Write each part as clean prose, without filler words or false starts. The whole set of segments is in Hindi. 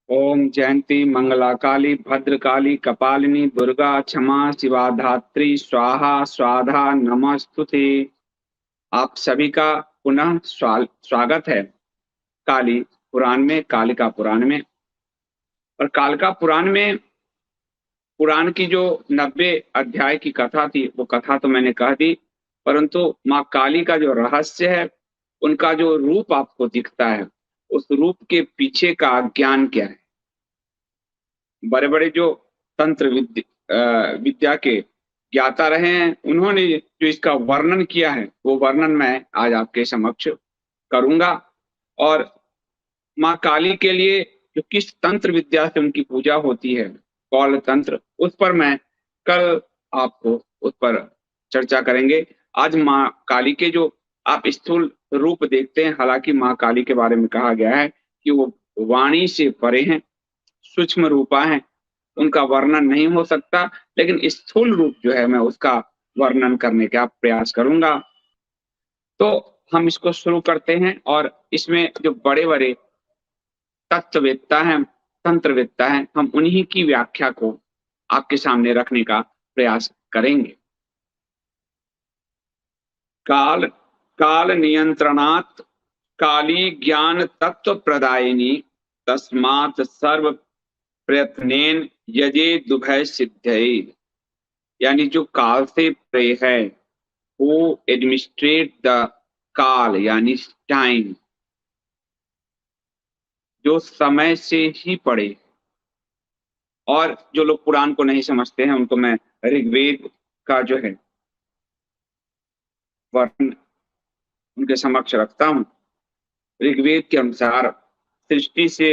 ओम जयंती मंगला काली भद्रकाली कपालिनी दुर्गा क्षमा शिवा धात्री स्वाहा स्वाधा नमस्तुते। आप सभी का पुनः स्वागत है काली पुराण में, कालिका पुराण में। और कालिका पुराण में पुराण की जो 90 अध्याय की कथा थी, वो कथा तो मैंने कह दी, परंतु माँ काली का जो रहस्य है, उनका जो रूप आपको दिखता है, उस रूप के पीछे का ज्ञान क्या है। बड़े बड़े जो तंत्र विद्या के ज्ञाता रहे हैं, उन्होंने जो इसका वर्णन किया है, वो वर्णन मैं आज आपके समक्ष करूंगा। और माँ काली के लिए जो किस तंत्र विद्या से उनकी पूजा होती है, कौल तंत्र, उस पर मैं कल आपको उस पर चर्चा करेंगे। आज माँ काली के जो आप स्थूल रूप देखते हैं, हालांकि माँ काली के बारे में कहा गया है कि वो वाणी से परे हैं, सूक्ष्म रूपा हैं, उनका वर्णन नहीं हो सकता, लेकिन स्थूल रूप जो है मैं उसका वर्णन करने का प्रयास करूंगा। तो हम इसको शुरू करते हैं, और इसमें जो बड़े बड़े तत्ववेत्ता हैं, तंत्रवेत्ता हैं, हम उन्हीं की व्याख्या को आपके सामने रखने का प्रयास करेंगे। काल काल नियंत्रणात् काली ज्ञान तत्व प्रदायिनी तस्मात् सर्व प्रयत्नेन यजे दुभय सिद्धये। यानी जो काल से प्रे है, वो एडमिनिस्ट्रेट द काल यानी टाइम, जो समय से ही पढ़े। और जो लोग पुराण को नहीं समझते हैं, उनको मैं ऋग्वेद का जो है वर्णन उनके समक्ष रखता हूँ। ऋग्वेद के अनुसार सृष्टि से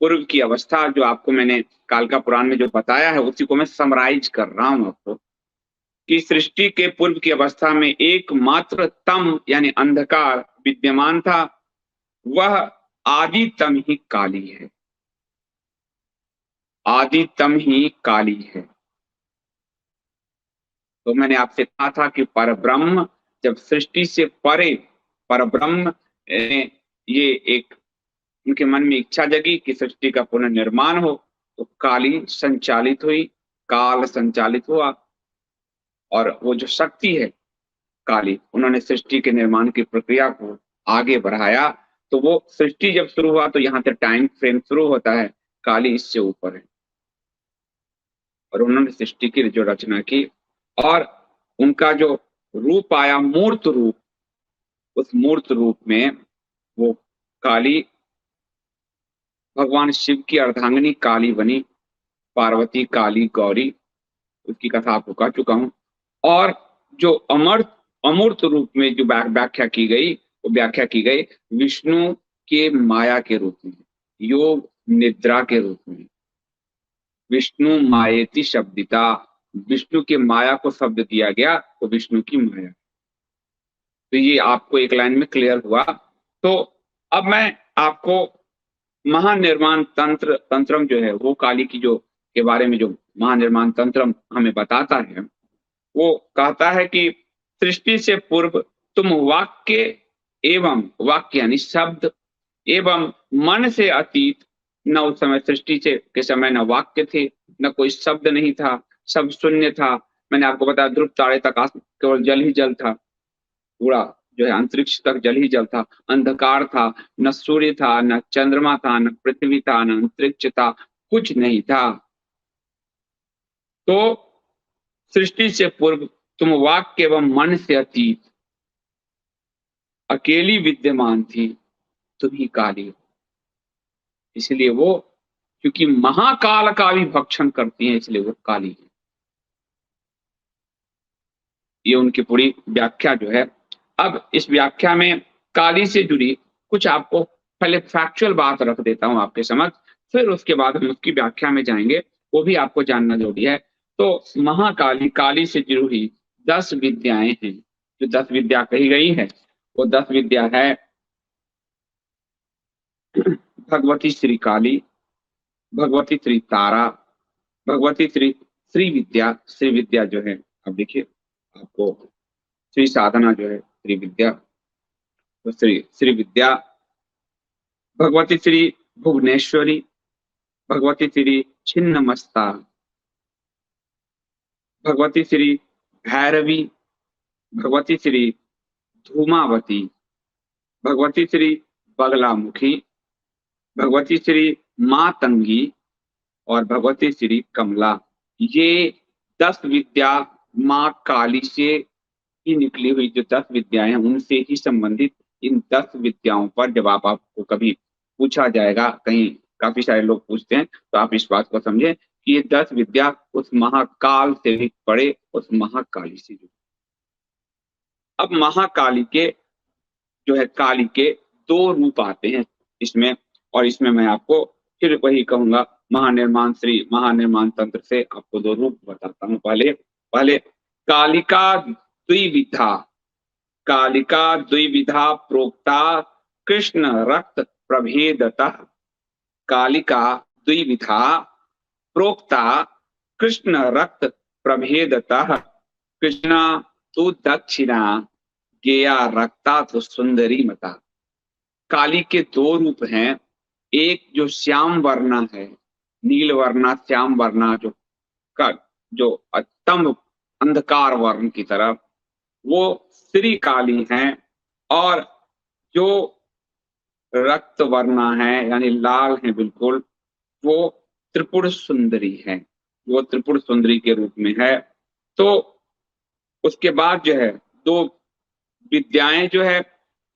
पूर्व की अवस्था, जो आपको मैंने कालिका पुराण में जो बताया है, उसी को मैं समराइज कर रहा हूँ आपको, कि सृष्टि के पूर्व की अवस्था में एकमात्र तम यानी अंधकार विद्यमान था। वह आदितम ही काली है, आदितम ही काली है। तो मैंने आपसे कहा था कि परब्रह्म जब सृष्टि से परे, परब्रह्म ये एक उनके मन में इच्छा जगी कि सृष्टि का पुनर्निर्माण हो, तो काली संचालित हुई, काल संचालित हुआ। और वो जो शक्ति है काली, उन्होंने सृष्टि के निर्माण की प्रक्रिया को आगे बढ़ाया। तो वो सृष्टि जब शुरू हुआ, तो यहाँ से टाइम फ्रेम शुरू होता है, काली इससे ऊपर है। और उन्होंने सृष्टि की जो रचना की, और उनका जो रूप आया, मूर्त रूप, उस मूर्त रूप में वो काली भगवान शिव की अर्धांगिनी काली बनी, पार्वती काली गौरी, उसकी कथा आपको कह चुका हूं। और जो अमूर्त रूप में जो व्याख्या की गई, वो व्याख्या की गई विष्णु के माया के रूप में, योग निद्रा के रूप में। विष्णु मायेति शब्दिता, विष्णु के माया को शब्द दिया गया, तो विष्णु की माया। तो ये आपको एक लाइन में क्लियर हुआ। तो अब मैं आपको महानिर्माण तंत्रम जो है, वो काली की जो के बारे में जो महानिर्माण तंत्रम हमें बताता है, वो कहता है कि सृष्टि से पूर्व तुम वाक्य एवं, वाक्य यानी शब्द, एवं मन से अतीत, न उस समय सृष्टि से के समय न वाक्य थे, न कोई शब्द नहीं था, सब शून्य था। मैंने आपको बताया ध्रुव तारे तक केवल जल ही जल था, पूरा जो है अंतरिक्ष तक जल ही जल था, अंधकार था, न सूर्य था, न चंद्रमा था, न पृथ्वी था, न अंतरिक्ष था, कुछ नहीं था। तो सृष्टि से पूर्व तुम वाक्य एवं मन से अतीत अकेली विद्यमान थी, तुम ही काली हो। इसलिए वो, क्योंकि महाकाल का भी भक्षण करती है, इसलिए वो काली है। ये उनकी पूरी व्याख्या जो है। अब इस व्याख्या में काली से जुड़ी कुछ आपको पहले फैक्चुअल बात रख देता हूं आपके समक्ष, फिर उसके बाद हम उसकी व्याख्या में जाएंगे, वो भी आपको जानना जरूरी है। तो महाकाली, काली से जुड़ी हुई 10 विद्याएं हैं। जो 10 विद्या कही गई है, वो 10 विद्या है भगवती श्री काली, भगवती श्री तारा, भगवती श्री श्री विद्या। श्री विद्या जो है, अब देखिए आपको श्री साधना जो है श्री विद्या, तो श्री श्री विद्या, भगवती श्री भुवनेश्वरी, भगवती श्री छिन्नमस्ता, भगवती श्री भैरवी, भगवती श्री धूमावती, भगवती श्री बगलामुखी, भगवती श्री मातंगी और भगवती श्री कमला। ये 10 विद्या माँ काली से ही निकली हुई जो 10 विद्याएं हैं उनसे ही संबंधित इन 10 विद्याओं पर जब आपको कभी पूछा जाएगा, कहीं काफी सारे लोग पूछते हैं, तो आप इस बात को समझें कि ये 10 विद्या उस महाकाल से भी पड़े, उस महाकाली से जुड़ी। अब महाकाली के जो है काली के 2 रूप आते हैं इसमें, और इसमें मैं आपको फिर वही कहूंगा, महानिर्माण तंत्र से आपको 2 रूप बताता हूँ। पहले पहले कालिका द्विविधा, कालिका द्विविधा प्रोक्ता कृष्ण रक्त प्रभेदतः, कालिका द्विविधा प्रोक्ता कृष्ण रक्त प्रभेदतः, कृष्णा तु दक्षिणा गेया रक्ता तो सुंदरी मता। काली के 2 रूप हैं, एक जो श्याम वर्णा है, नील वर्णा श्याम वर्णा जो अत्यंत अंधकार वर्ण की तरफ, वो श्री काली हैं, और जो रक्त वर्णा है यानी लाल है बिल्कुल, वो त्रिपुर सुंदरी है, वो त्रिपुर सुंदरी के रूप में है। तो उसके बाद जो है 2 विद्याएं जो है,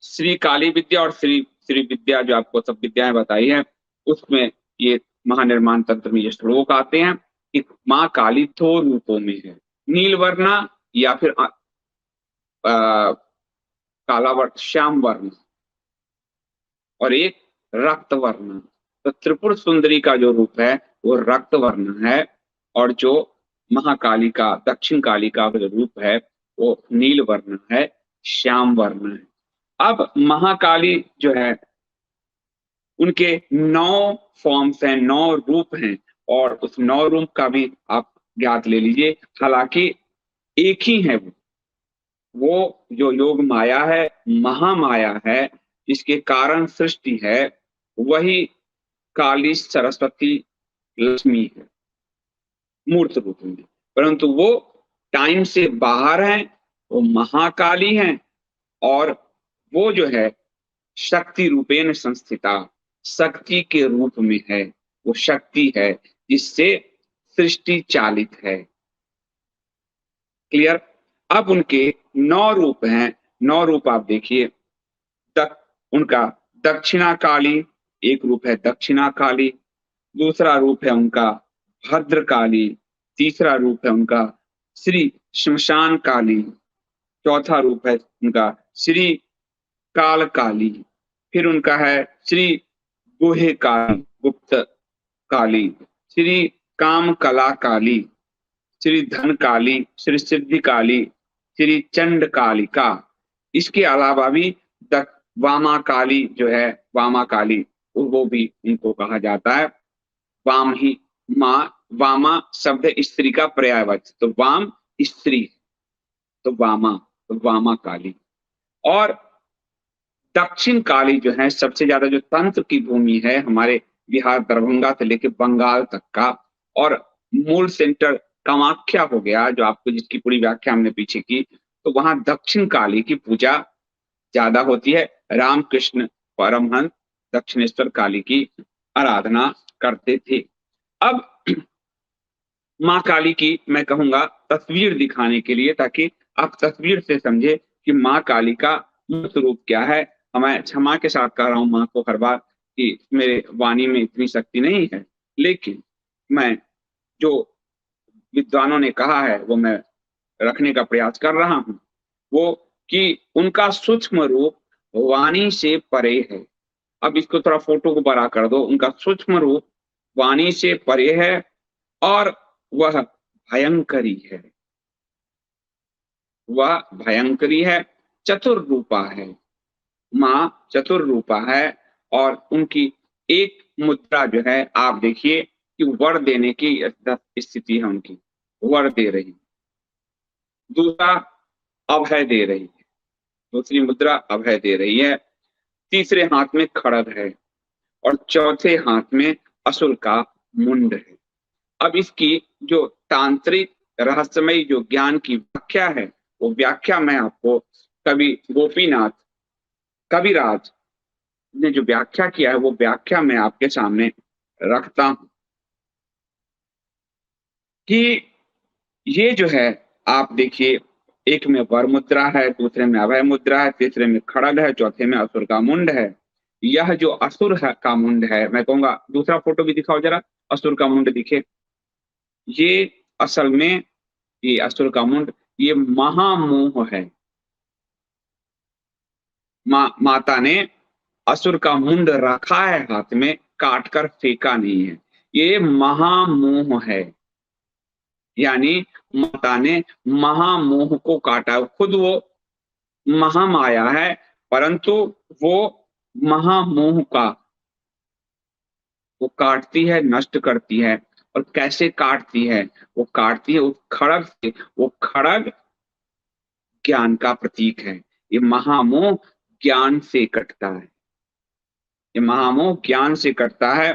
श्री काली विद्या और श्री श्री विद्या, जो आपको सब विद्याएं बताई है, उसमें ये महानिर्माण तंत्र में ये श्लोक आते हैं कि माँ काली 2 रूपों में है, नीलवर्णा या फिर काला वर्ण श्याम वर्ण, और एक रक्त वर्ण। तो त्रिपुर सुंदरी का जो रूप है वो रक्त वर्ण है, और जो महाकाली का दक्षिण काली का जो रूप है वो नील वर्ण है, श्याम वर्ण है। अब महाकाली जो है उनके 9 फॉर्म्स हैं, 9 रूप हैं, और उस 9 रूप का भी आप ज्ञात ले लीजिए। हालांकि एक ही है वो जो योग माया है, महामाया है, जिसके कारण सृष्टि है, वही काली सरस्वती लक्ष्मी है मूर्त रूप में, परंतु वो टाइम से बाहर हैं, वो महाकाली हैं, और वो जो है शक्ति रूपेण संस्थिता, शक्ति के रूप में है, वो शक्ति है जिससे सृष्टि चालित है। क्लियर? अब उनके 9 रूप हैं, 9 रूप आप देखिए। उनका दक्षिणा काली एक रूप है, दक्षिणा काली, दूसरा रूप है उनका भद्र काली, तीसरा रूप है उनका श्री श्मशान काली, चौथा रूप है उनका श्री काल काली, फिर उनका है श्री गुहे काली, गुप्त काली, श्री काम कला काली, श्री धन काली, श्री सिद्धि काली, श्री चंड कालिका। इसके अलावा भी वामा काली जो है, वामा काली, वो भी इनको कहा जाता है। वाम ही माँ, वामा शब्द स्त्री का पर्यायवाची, तो वाम स्त्री, तो वामा काली। और दक्षिण काली जो है, सबसे ज्यादा जो तंत्र की भूमि है हमारे बिहार दरभंगा से लेकर बंगाल तक का, और मूल सेंटर कामाख्या हो गया, जो आपको जिसकी पूरी व्याख्या हमने पीछे की, तो वहां दक्षिण काली की पूजा ज्यादा होती है। रामकृष्ण परमहंस दक्षिणेश्वर काली की आराधना करते थे। अब माँ काली की मैं कहूंगा तस्वीर दिखाने के लिए, ताकि आप तस्वीर से समझे कि माँ काली का मूर्त रूप क्या है। मैं क्षमा के साथ कह रहा हूँ माँ को हर बार कि मेरे वाणी में इतनी शक्ति नहीं है, लेकिन मैं जो विद्वानों ने कहा है वो मैं रखने का प्रयास कर रहा हूँ, वो कि उनका सूक्ष्म रूप वाणी से परे है। अब इसको थोड़ा फोटो को बड़ा कर दो, उनका सूक्ष्म रूप वाणी से परे है, और वह भयंकरी है, वह भयंकरी है, चतुर रूपा है, माँ चतुर रूपा है। और उनकी एक मुद्रा जो है आप देखिए कि वर देने की स्थिति है उनकी, वर दे रही, दूसरा अभय दे रही है, दूसरी मुद्रा अभय दे रही है, तीसरे हाथ में खड़ग है, और चौथे हाथ में असुर का मुंड है। अब इसकी जो तांत्रिक रहस्यमय जो ज्ञान की व्याख्या है, वो व्याख्या मैं आपको कवि गोपीनाथ कविराज ने जो व्याख्या किया है, वो व्याख्या मैं आपके सामने रखता हूं कि ये जो है, आप देखिए, एक में वर मुद्रा है, दूसरे में अभय मुद्रा है, तीसरे में खड़ग है, चौथे में असुर का मुंड है। यह जो असुर है का मुंड है, मैं कहूंगा दूसरा फोटो भी दिखाओ जरा, असुर का मुंड दिखे। ये असल में, ये असुर का मुंड, ये महामोह है। माता ने असुर का मुंड रखा है हाथ में, काट कर फेंका नहीं है। ये महामोह है, यानी माता ने महामोह को काटा। खुद वो महामाया है, परंतु वो महामोह का वो काटती है, नष्ट करती है। और कैसे काटती है? वो काटती है उस खड़ग से। वो खड़ग ज्ञान का प्रतीक है। ये महामोह ज्ञान से कटता है। ये महामोह ज्ञान से कटता है।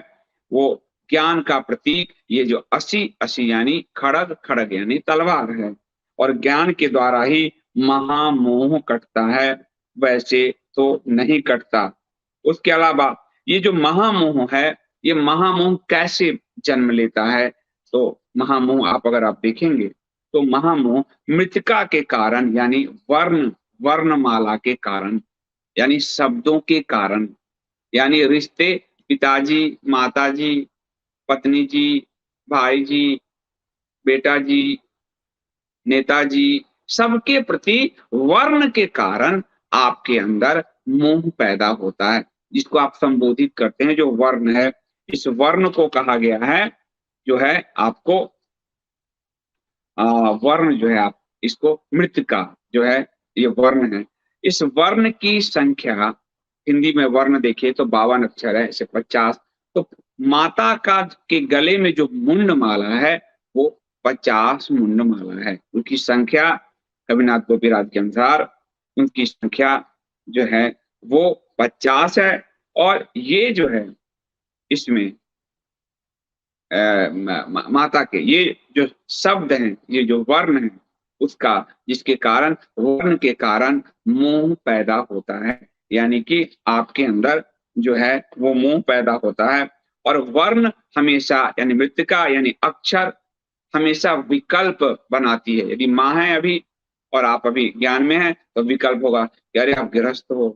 वो ज्ञान का प्रतीक, ये जो असी असी यानी खड़ग, खड़ग यानी तलवार है। और ज्ञान के द्वारा ही महामोह कटता है, वैसे तो नहीं कटता। उसके अलावा ये जो महामोह है, ये महामोह कैसे जन्म लेता है? तो महामोह अगर आप देखेंगे, तो महामोह मृतिका के कारण, यानी वर्णमाला के कारण, यानी शब्दों के कारण, यानी रिश्ते, पिताजी, माताजी, पत्नी जी, भाई जी, बेटा जी, नेताजी, सबके प्रति वर्ण के कारण आपके अंदर मोह पैदा होता है, जिसको आप संबोधित करते हैं, जो वर्ण है। इस वर्ण को कहा गया है, जो है आपको वर्ण जो है, आप इसको मृतिका जो है, ये वर्ण है। इस वर्ण की संख्या, हिंदी में वर्ण देखिए तो 52 अक्षर है, ऐसे 50। तो माता का के गले में जो मुंड माला है, वो 50 मुंड माला है। उनकी संख्या कविनाथ गोपीराज के अनुसार उनकी संख्या जो है वो 50 है। और ये जो है, इसमें माता के ये जो शब्द हैं, ये जो वर्ण है, उसका, जिसके कारण, वर्ण के कारण मोह पैदा होता है। यानी कि आपके अंदर जो है वो मोह पैदा होता है। और वर्ण हमेशा, यानी मृतिका यानी अक्षर, हमेशा विकल्प बनाती है। यदि माँ है अभी और आप अभी ज्ञान में हैं, तो विकल्प होगा कि अरे आप गृहस्थ हो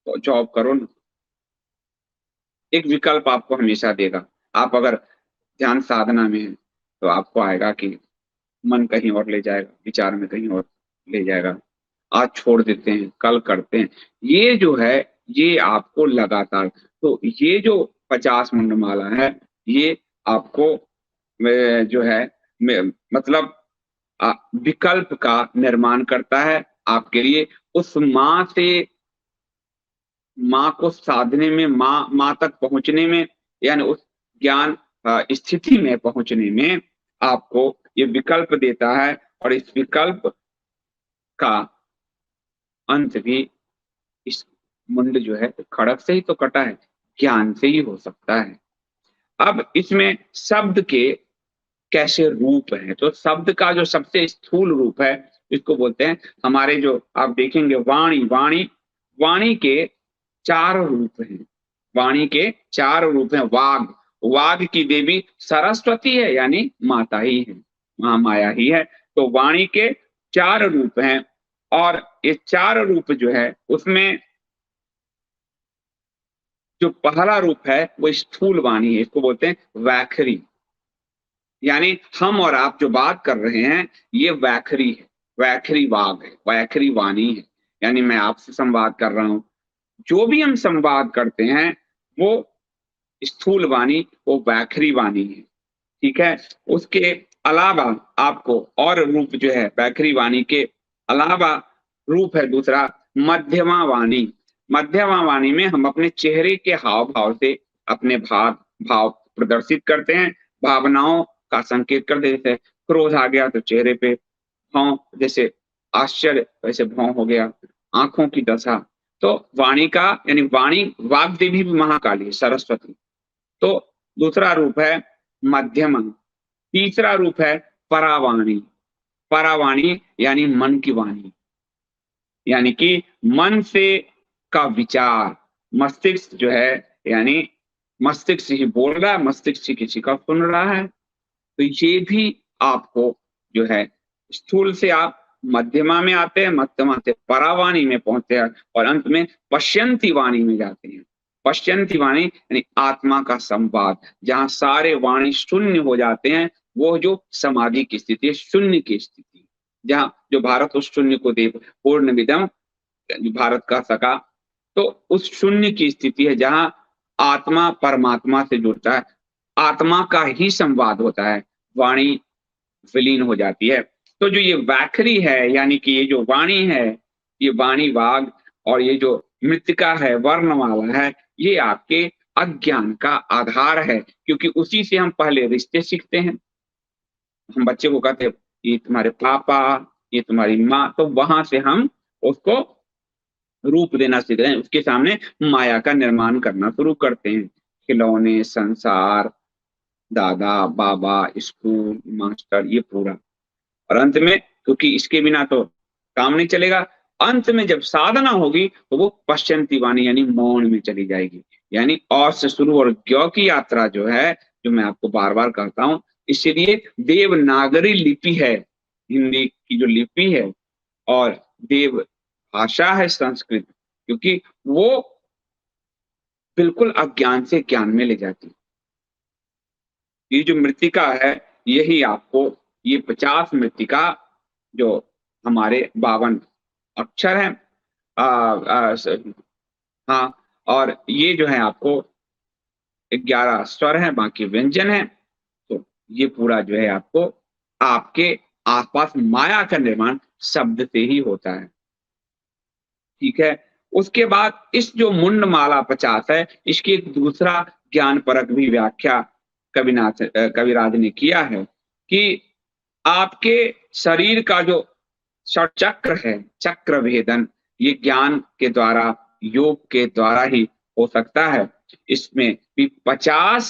तो जॉब करो ना। एक विकल्प आपको हमेशा देगा। आप अगर ध्यान साधना में है, तो आपको आएगा कि मन कहीं और ले जाएगा, विचार में कहीं और ले जाएगा। आज छोड़ देते हैं, कल करते हैं। ये जो है, ये आपको लगातार, तो ये जो 50 मुंडमाला है, ये आपको जो है मतलब विकल्प का निर्माण करता है आपके लिए। उस माँ से, माँ को साधने में, माँ तक पहुंचने में, यानी उस ज्ञान स्थिति में पहुंचने में आपको ये विकल्प देता है। और इस विकल्प का अंत भी, इस मुंड जो है खड़ग से ही तो कटा है, ज्ञान से ही हो सकता है। अब इसमें शब्द के कैसे रूप हैं? तो शब्द का जो सबसे स्थूल रूप है, इसको बोलते हैं, हमारे जो आप देखेंगे वाणी, वाणी के 4 रूप हैं। वाणी के 4 रूप हैं। वाग, वाग की देवी सरस्वती है, यानी माता ही है, महामाया ही है। तो वाणी के 4 रूप हैं। और ये 4 रूप जो है, उसमें जो पहला रूप है वो स्थूल वाणी है, इसको बोलते हैं वैखरी। यानी हम और आप जो बात कर रहे हैं, ये वैखरी है, वैखरी वाग है, वैखरी वाणी है। यानी मैं आपसे संवाद कर रहा हूं, जो भी हम संवाद करते हैं, वो स्थूल वाणी, वो वैखरी वाणी है। ठीक है। उसके अलावा आपको और रूप जो है, वैखरी वाणी के अलावा रूप है दूसरा, मध्यमा वाणी। मध्यमा वाणी में हम अपने चेहरे के हाव भाव से अपने भाव भाव प्रदर्शित करते हैं, भावनाओं का संकेत करते हैं। जैसे क्रोध आ गया तो चेहरे पे भौं, जैसे आश्चर्य वैसे भौं हो गया, आंखों की दशा। तो वाणी का, यानी वाणी, वाग्देवी भी महाकाली है, सरस्वती। तो दूसरा रूप है मध्यमा, तीसरा रूप है परावाणी। परावाणी यानी मन की वाणी, यानी कि मन से का विचार, मस्तिष्क जो है, यानी मस्तिष्क ही बोल रहा है, मस्तिष्क ही किसी का सुन रहा है। तो ये भी आपको जो है, स्थूल से आप मध्यमा में आते हैं, मध्यमा से परावाणी में पहुंचते हैं और अंत में पश्यंती वाणी में जाते हैं। पश्यंती वाणी यानी आत्मा का संवाद, जहां सारे वाणी शून्य हो जाते हैं। वो जो समाधि की स्थिति है, शून्य की स्थिति, जहां जो भारत उस शून्य को देव पूर्ण विदम, भारत का सका, तो उस शून्य की स्थिति है जहां आत्मा परमात्मा से जुड़ता है, आत्मा का ही संवाद होता है, वाणी विलीन हो जाती है। तो जो ये वैखरी है, यानी कि ये जो वाणी है, ये वाणी वाग, और ये जो मृतिका है, वर्णमाला है, ये आपके अज्ञान का आधार है, क्योंकि उसी से हम पहले रिश्ते सीखते हैं। हम बच्चे को कहते हैं ये तुम्हारे पापा, ये तुम्हारी माँ, तो वहां से हम उसको रूप देना सीख रहे हैं, उसके सामने माया का निर्माण करना शुरू करते हैं। खिलौने, संसार, दादा बाबा, स्कूल, मास्टर, ये पूरा। और अंत में, क्योंकि इसके बिना तो काम नहीं चलेगा, अंत में जब साधना होगी तो वो पश्चंती वाणी यानी मौन में चली जाएगी। यानी और से शुरू और ज्ञ की यात्रा जो है, जो मैं आपको बार बार कहता हूं, इसलिए देवनागरी लिपि है, हिंदी की जो लिपि है, और देव भाषा है संस्कृत, क्योंकि वो बिल्कुल अज्ञान से ज्ञान में ले जाती है। ये जो मृतिका है, यही आपको, ये 50 मृतिका जो हमारे 52 अक्षर हैं, आ, आ, हाँ, और ये जो है आपको 11 स्वर हैं, बाकी व्यंजन हैं। तो ये पूरा जो है आपको आपके आसपास माया का निर्माण शब्द से ही होता है। ठीक है। उसके बाद इस जो मुंड माला 50 है, इसकी एक दूसरा ज्ञान परक भी व्याख्या कविराज ने किया है कि आपके शरीर का जो षट चक्र है, चक्र भेदन, ये ज्ञान के द्वारा, योग के द्वारा ही हो सकता है। इसमें भी 50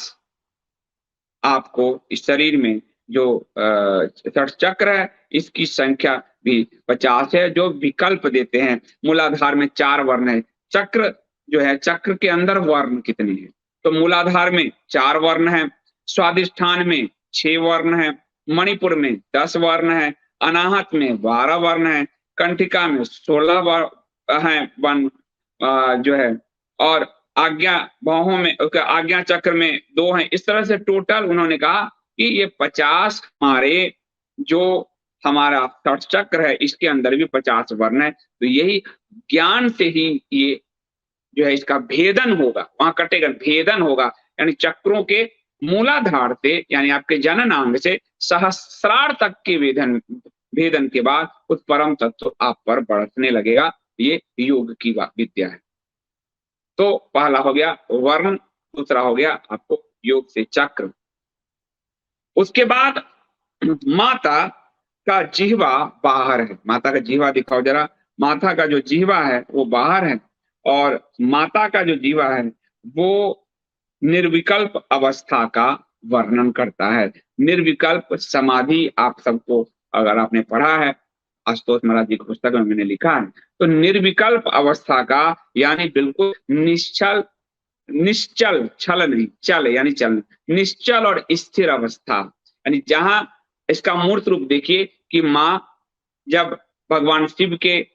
आपको इस शरीर में जो षट चक्र है, इसकी संख्या भी 50 है, जो विकल्प देते हैं। मूलाधार में 4 वर्ण है। चक्र जो है, चक्र के अंदर वर्ण कितने हैं? तो मूलाधार में 4 वर्ण है, स्वादिष्ठान में 6 वर्ण है, मणिपुर में 10 वर्ण है, अनाहत में 12 वर्ण है, कंठिका में 16 वर्ण है, वन जो है, और आज्ञा भावों में, आज्ञा चक्र में 2 हैं। इस तरह से टोटल उन्होंने कहा कि ये 50 हमारे जो हमारा षट चक्र है, इसके अंदर भी 50 वर्ण है। तो यही ज्ञान से ही ये जो है इसका भेदन होगा, वहां कटेगा, भेदन होगा, यानी चक्रों के मूलाधार से, यानी आपके जननांग से सहस्रार तक के भेदन, भेदन के बाद उस परम तत्व आप पर बरसने लगेगा। ये योग की विद्या है। तो पहला हो गया वर्ण, दूसरा हो गया आपको योग से चक्र। उसके बाद माता का जिह्वा बाहर है। माता का जिह्वा दिखाओ जरा। माता का जो जिह्वा है वो बाहर है, और माता का जो जिह्वा है वो निर्विकल्प अवस्था का वर्णन करता है। निर्विकल्प समाधि आप सबको, अगर आपने पढ़ा है, आशुतोष महाराज जी की पुस्तक में मैंने लिखा है, तो निर्विकल्प अवस्था का यानी बिल्कुल निश्चल, निश्चल, छल नहीं, चल यानी चल, निश्चल और स्थिर अवस्था, यानी जहां इसका मूर्त रूप देखिए कि माँ जब भगवान शिव के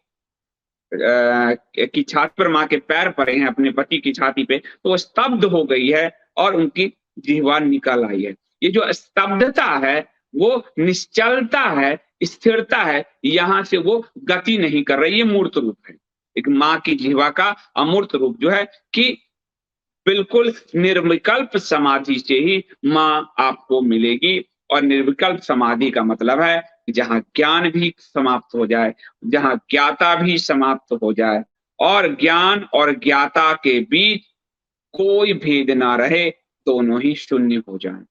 की छाती पर माँ के पैर पड़े हैं अपने पति की छाती पे, तो वो स्तब्ध हो गई है और उनकी जिह्वा निकल आई है। ये जो स्तब्धता है वो निश्चलता है, स्थिरता है, यहां से वो गति नहीं कर रही। ये मूर्त रूप है एक माँ की जिह्वा का अमूर्त रूप, जो है कि बिल्कुल निर्विकल्प समाधि से ही माँ आपको मिलेगी। और निर्विकल्प समाधि का मतलब है जहां ज्ञान भी समाप्त हो जाए, जहां ज्ञाता भी समाप्त हो जाए, और ज्ञान और ज्ञाता के बीच कोई भेद ना रहे, दोनों ही शून्य हो जाए।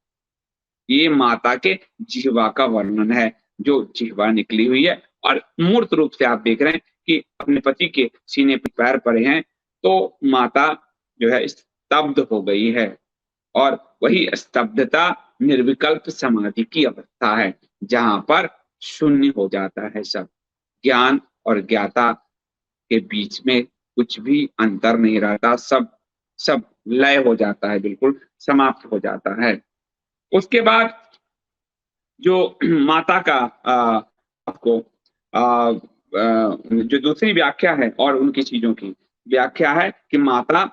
ये माता के जिह्वा का वर्णन है, जो जिह्वा निकली हुई है। और मूर्त रूप से आप देख रहे हैं कि अपने पति के सीने पर पैर पड़े हैं, तो माता जो है स्तब्ध हो गई है। और वही स्तब्धता निर्विकल्प समाधि की अवस्था है, जहां पर शून्य हो जाता है सब। ज्ञान और ज्ञाता के बीच में कुछ भी अंतर नहीं रहता, सब सब लय हो जाता है, बिल्कुल समाप्त हो जाता है। उसके बाद जो माता का आपको जो दूसरी व्याख्या है और उनकी चीजों की व्याख्या है कि माता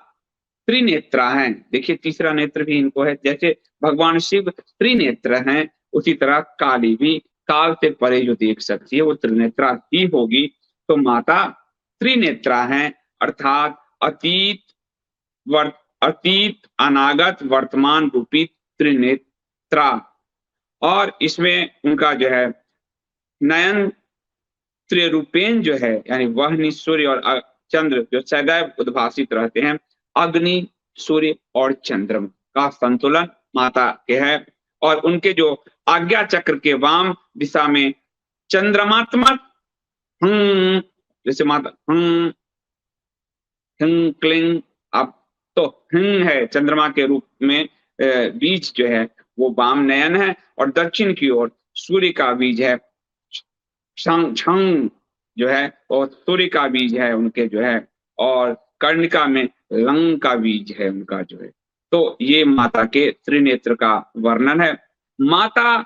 त्रिनेत्रा हैं। देखिए तीसरा नेत्र भी इनको है, जैसे भगवान शिव त्रिनेत्र हैं, उसी तरह काली भी काल से परे जो देख सकती है वो त्रिनेत्रा ही होगी। तो माता त्रिनेत्रा हैं, अर्थात अतीत अतीत अनागत वर्तमान रूपी त्रिनेत्रा। और इसमें उनका जो है नयन त्रिरूपेण जो है, यानी वह सूर्य और चंद्र जो सदैव उद्भासित रहते हैं, अग्नि सूर्य और चंद्रमा का संतुलन माता के है। और उनके जो आज्ञा चक्र के वाम दिशा में चंद्रमात्मक जैसे माता क्लिंग, अब तो है चंद्रमा के रूप में बीज जो है वो वाम नयन है, और दक्षिण की ओर सूर्य का बीज है छंग जो है, और सूर्य का बीज है उनके जो है, और कर्णिका में लंग का बीज है उनका जो है। तो ये माता के त्रिनेत्र का वर्णन है। माता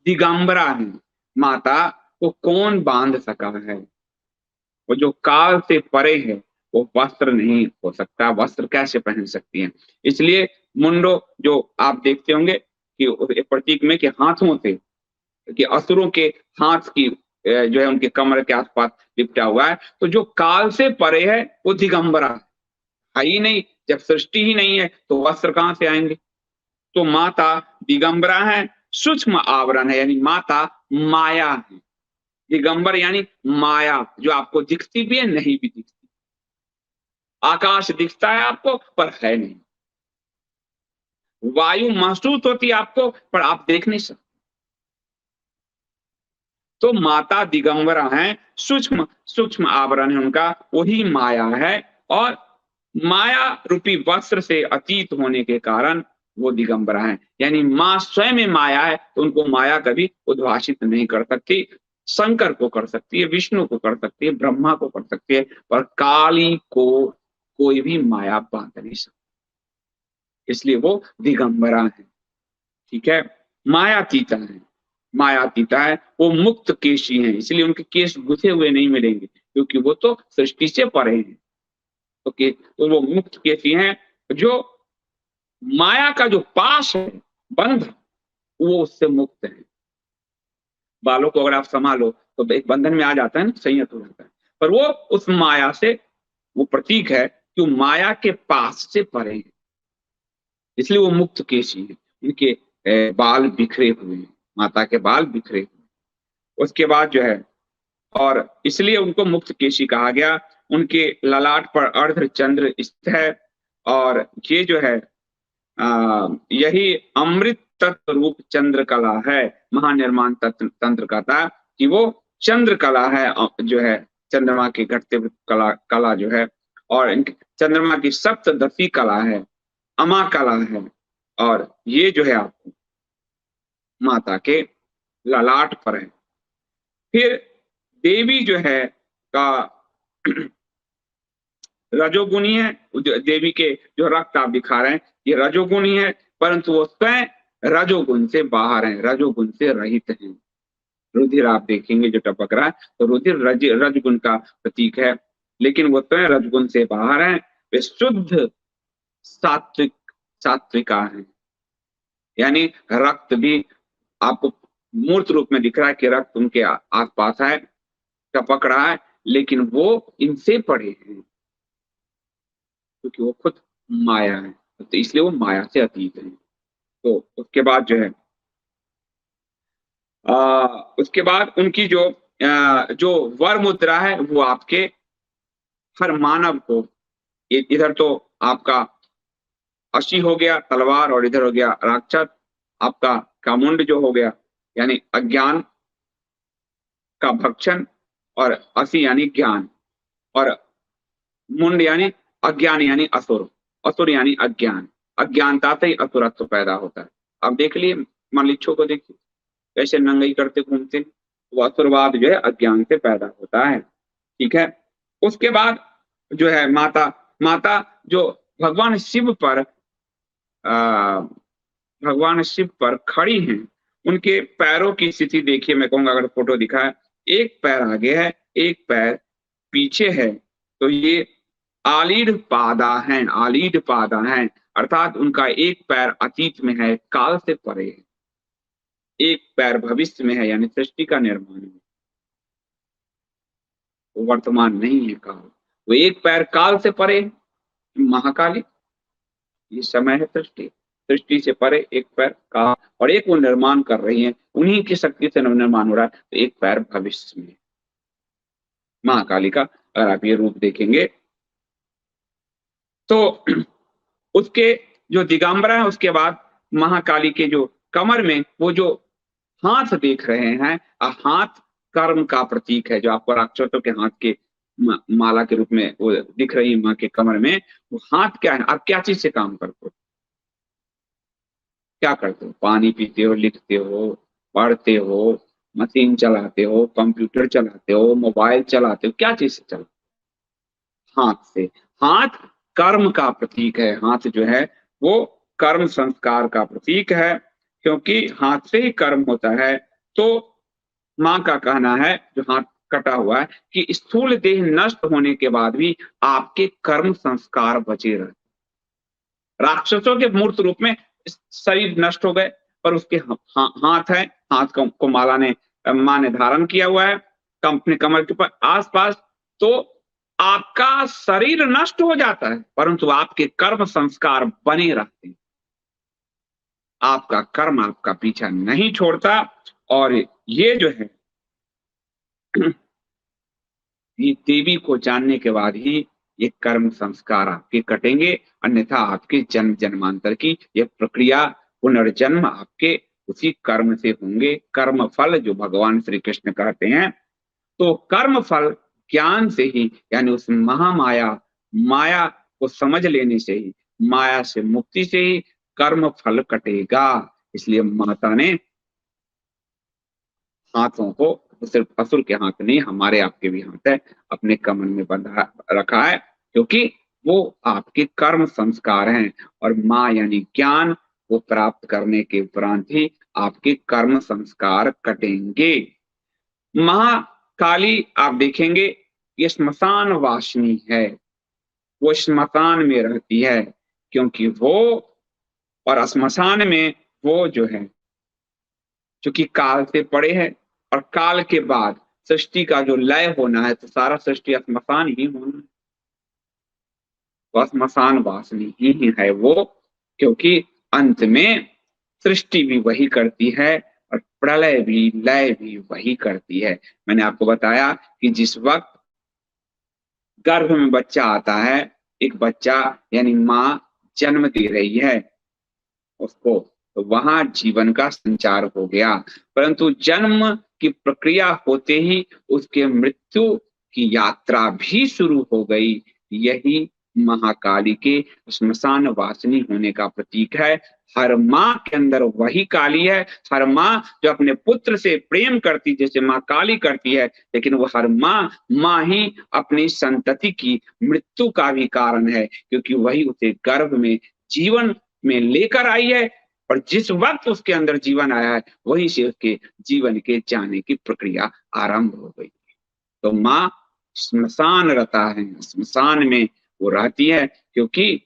दिगंबरा है, माता को कौन बांध सका है? वो जो काल से परे है, वो वस्त्र नहीं हो सकता, वस्त्र कैसे पहन सकती है? इसलिए मुंडो जो आप देखते होंगे कि प्रतीक में कि हाथों से, कि असुरों के हाथ की जो है उनके कमर के आसपास लिपटा हुआ है, तो जो काल से परे है वो दिगंबरा है ही नहीं। जब सृष्टि ही नहीं है तो वस्त्र कहां से आएंगे? तो माता दिगंबरा है, सूक्ष्म आवरण है, यानी माता माया है। दिगंबर यानी माया, जो आपको दिखती भी है नहीं भी दिखती। आकाश दिखता है आपको पर है नहीं, वायु महसूस होती है आपको पर आप देख नहीं सकते। तो माता दिगंबरा है, सूक्ष्म सूक्ष्म आवरण है उनका, वही माया है। और माया रूपी वस्त्र से अतीत होने के कारण वो दिगंबरा है, यानी मां स्वयं में माया है, तो उनको माया कभी उद्भाषित नहीं कर सकती। शंकर को कर सकती है, विष्णु को कर सकती है, ब्रह्मा को कर सकती है, पर काली को कोई भी माया बांध नहीं सकती, इसलिए वो दिगंबरा है। ठीक है, मायातीता है, मायातीता है, वो मुक्त केशी हैं, इसलिए उनके केश गुथे हुए नहीं मिलेंगे, क्योंकि वो तो सृष्टि से परे हैं। ओके, तो वो मुक्त केशी हैं, जो माया का जो पाश है, बंध, वो उससे मुक्त है। बालों को अगर आप संभालो तो एक बंधन में आ जाता है ना, संयत हो जाता है, पर वो उस माया से, वो प्रतीक है कि माया के पास से परे है, इसलिए वो मुक्त केशी है। उनके बाल बिखरे हुए हैं, माता के बाल बिखरे हुए। उसके बाद जो है, और इसलिए उनको मुक्त केशी कहा गया। उनके ललाट पर अर्ध चंद्र स्थित है, और ये जो है यही अमृत तत्व रूप चंद्र कला है। महानिर्माण तंत्र का था कि वो चंद्र कला है, जो है चंद्रमा के घटते कला कला जो है, और चंद्रमा की सप्तदशी कला है, अमा कला है। और ये जो है आपको माता के ललाट पर है। फिर देवी जो है का रजोगुणी है, देवी के जो रक्त आप दिखा रहे हैं ये रजोगुणी है, परंतु वो स्वयं रजोगुण से बाहर है, रजोगुण से रहित है। रुधिर आप देखेंगे जो टपक रहा है, तो रुधिर रजगुण का प्रतीक है, लेकिन वो स्वयं रजगुण से बाहर है। वे शुद्ध सात्विक सात्विका है, यानी रक्त भी आपको मूर्त रूप में दिख रहा है कि रक्त उनके आसपास है, टपक रहा है, लेकिन वो इनसे परे हैं, क्योंकि वो खुद माया है, तो इसलिए वो माया से अतीत है। तो उसके बाद जो है उसके बाद उनकी जो वर मुद्रा है वो आपके हर मानव को, इधर तो आपका अशी हो गया तलवार, और इधर हो गया राक्षस, आपका कामुंड जो हो गया यानी अज्ञान का भक्षण, और असी यानी ज्ञान, और मुंड यानी अज्ञान यानी असुर, असुर यानी अज्ञान। अज्ञानता से ही असुरत्व पैदा होता है। अब देख लिए मलिच्छों को, देखिए कैसे नंगई करते घूमते हैं। वो असुरवाद जो है अज्ञान से पैदा होता है। ठीक है। उसके बाद जो है माता, माता जो भगवान शिव पर आ, भगवान शिव पर खड़ी हैं, उनके पैरों की स्थिति देखिए। मैं कहूंगा अगर फोटो दिखाए, एक पैर आगे है, एक पैर पीछे है, तो ये आलीढ़ पादा हैं, आलीढ़ पादा हैं, अर्थात उनका एक पैर अतीत में है, काल से परे है, एक पैर भविष्य में है, यानी सृष्टि का निर्माण है, वो वर्तमान नहीं है काल। वो एक पैर काल से परे महाकाली, ये समय है सृष्टि, सृष्टि से परे एक पैर काल, और एक वो निर्माण कर रही है, उन्हीं की शक्ति से निर्माण हो रहा है, तो एक पैर भविष्य में। महाकाली का अगर आप ये रूप देखेंगे तो उसके जो दिगंबरा है, उसके बाद महाकाली के जो कमर में वो जो हाथ देख रहे हैं, हाथ कर्म का प्रतीक है। जो आपको राक्षसों के हाथ के माला के रूप में वो दिख रही है माँ के कमर में, वो हाथ क्या है? आप क्या चीज से काम करते हो? क्या करते हो? पानी पीते हो, लिखते हो, पढ़ते हो, मशीन चलाते हो, कंप्यूटर चलाते हो, मोबाइल चलाते हो, क्या चीज से चलाते हो? हाथ से। हाथ कर्म का प्रतीक है। हाथ जो है वो कर्म संस्कार का प्रतीक है, क्योंकि हाथ से ही कर्म होता है। तो माँ का कहना है, जो हाथ कटा हुआ है, कि स्थूल देह नष्ट होने के बाद भी आपके कर्म संस्कार बचे रहे। राक्षसों के मूर्त रूप में शरीर नष्ट हो गए, पर उसके हाथ है, हाथ को माला ने, माँ ने धारण किया हुआ है अपने कमर के ऊपर आसपास। तो आपका शरीर नष्ट हो जाता है, परंतु आपके कर्म संस्कार बने रहते हैं। आपका कर्म आपका पीछा नहीं छोड़ता। और ये जो है ये देवी को जानने के बाद ही ये कर्म संस्कार आपके कटेंगे, अन्यथा आपके जन्म जन्मांतर की ये प्रक्रिया, पुनर्जन्म आपके उसी कर्म से होंगे। कर्म फल जो भगवान श्री कृष्ण कहते हैं, तो कर्म फल ज्ञान से ही, यानी उस महामाया, माया को समझ लेने से ही, माया से मुक्ति से ही कर्म फल कटेगा। इसलिए माता ने हाथों को, सिर्फ असुर के हाथ नहीं, हमारे आपके भी हाथ है, अपने कमर में बंधा रखा है, क्योंकि वो आपके कर्म संस्कार हैं। और माँ यानी ज्ञान को प्राप्त करने के उपरांत ही आपके कर्म संस्कार कटेंगे। महाकाली आप देखेंगे ये श्मशान वासिनी है, वो श्मशान में रहती है, क्योंकि वो, और श्मशान में वो जो है, चूंकि काल से पड़े है, और काल के बाद सृष्टि का जो लय होना है, तो सारा सृष्टि श्मशान ही होना है, तो श्मशान वासनी ही है वो। क्योंकि अंत में सृष्टि भी वही करती है, और प्रलय भी, लय भी वही करती है। मैंने आपको बताया कि जिस वक्त गर्भ में बच्चा आता है, एक बच्चा यानी माँ जन्म दे रही है उसको, तो वहां जीवन का संचार हो गया। परंतु जन्म की प्रक्रिया होते ही उसके मृत्यु की यात्रा भी शुरू हो गई। यही महाकाली के श्मशान वासिनी होने का प्रतीक है। हर माँ के अंदर वही काली है। हर माँ जो अपने पुत्र से प्रेम करती, जैसे माँ काली करती है, लेकिन वो हर माँ ही अपनी संतति की मृत्यु का भी कारण है, क्योंकि वही उसे गर्भ में जीवन में लेकर आई है, और जिस वक्त उसके अंदर जीवन आया है, वहीं से उसके जीवन के जाने की प्रक्रिया आरंभ हो गई। तो माँ श्मशान रहता है, श्मशान में वो रहती है, क्योंकि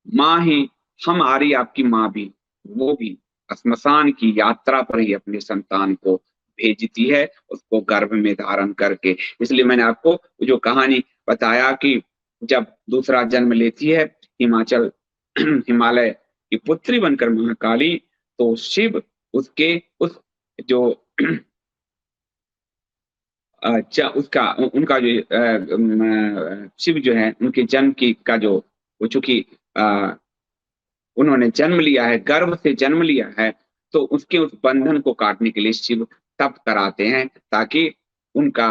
माँ ही, हमारी आपकी माँ भी, वो भी श्मशान की यात्रा पर ही अपने संतान को भेजती है, उसको गर्भ में धारण करके। इसलिए मैंने आपको जो कहानी बताया कि जब दूसरा जन्म लेती है हिमाचल हिमालय की पुत्री बनकर महाकाली, तो शिव उसके उस जो उसका उनका जो शिव जो है, उनके जन्म की का जो, वो चूंकि उन्होंने जन्म लिया है, गर्भ से जन्म लिया है, तो उसके उस बंधन को काटने के लिए शिव तप कराते हैं, ताकि उनका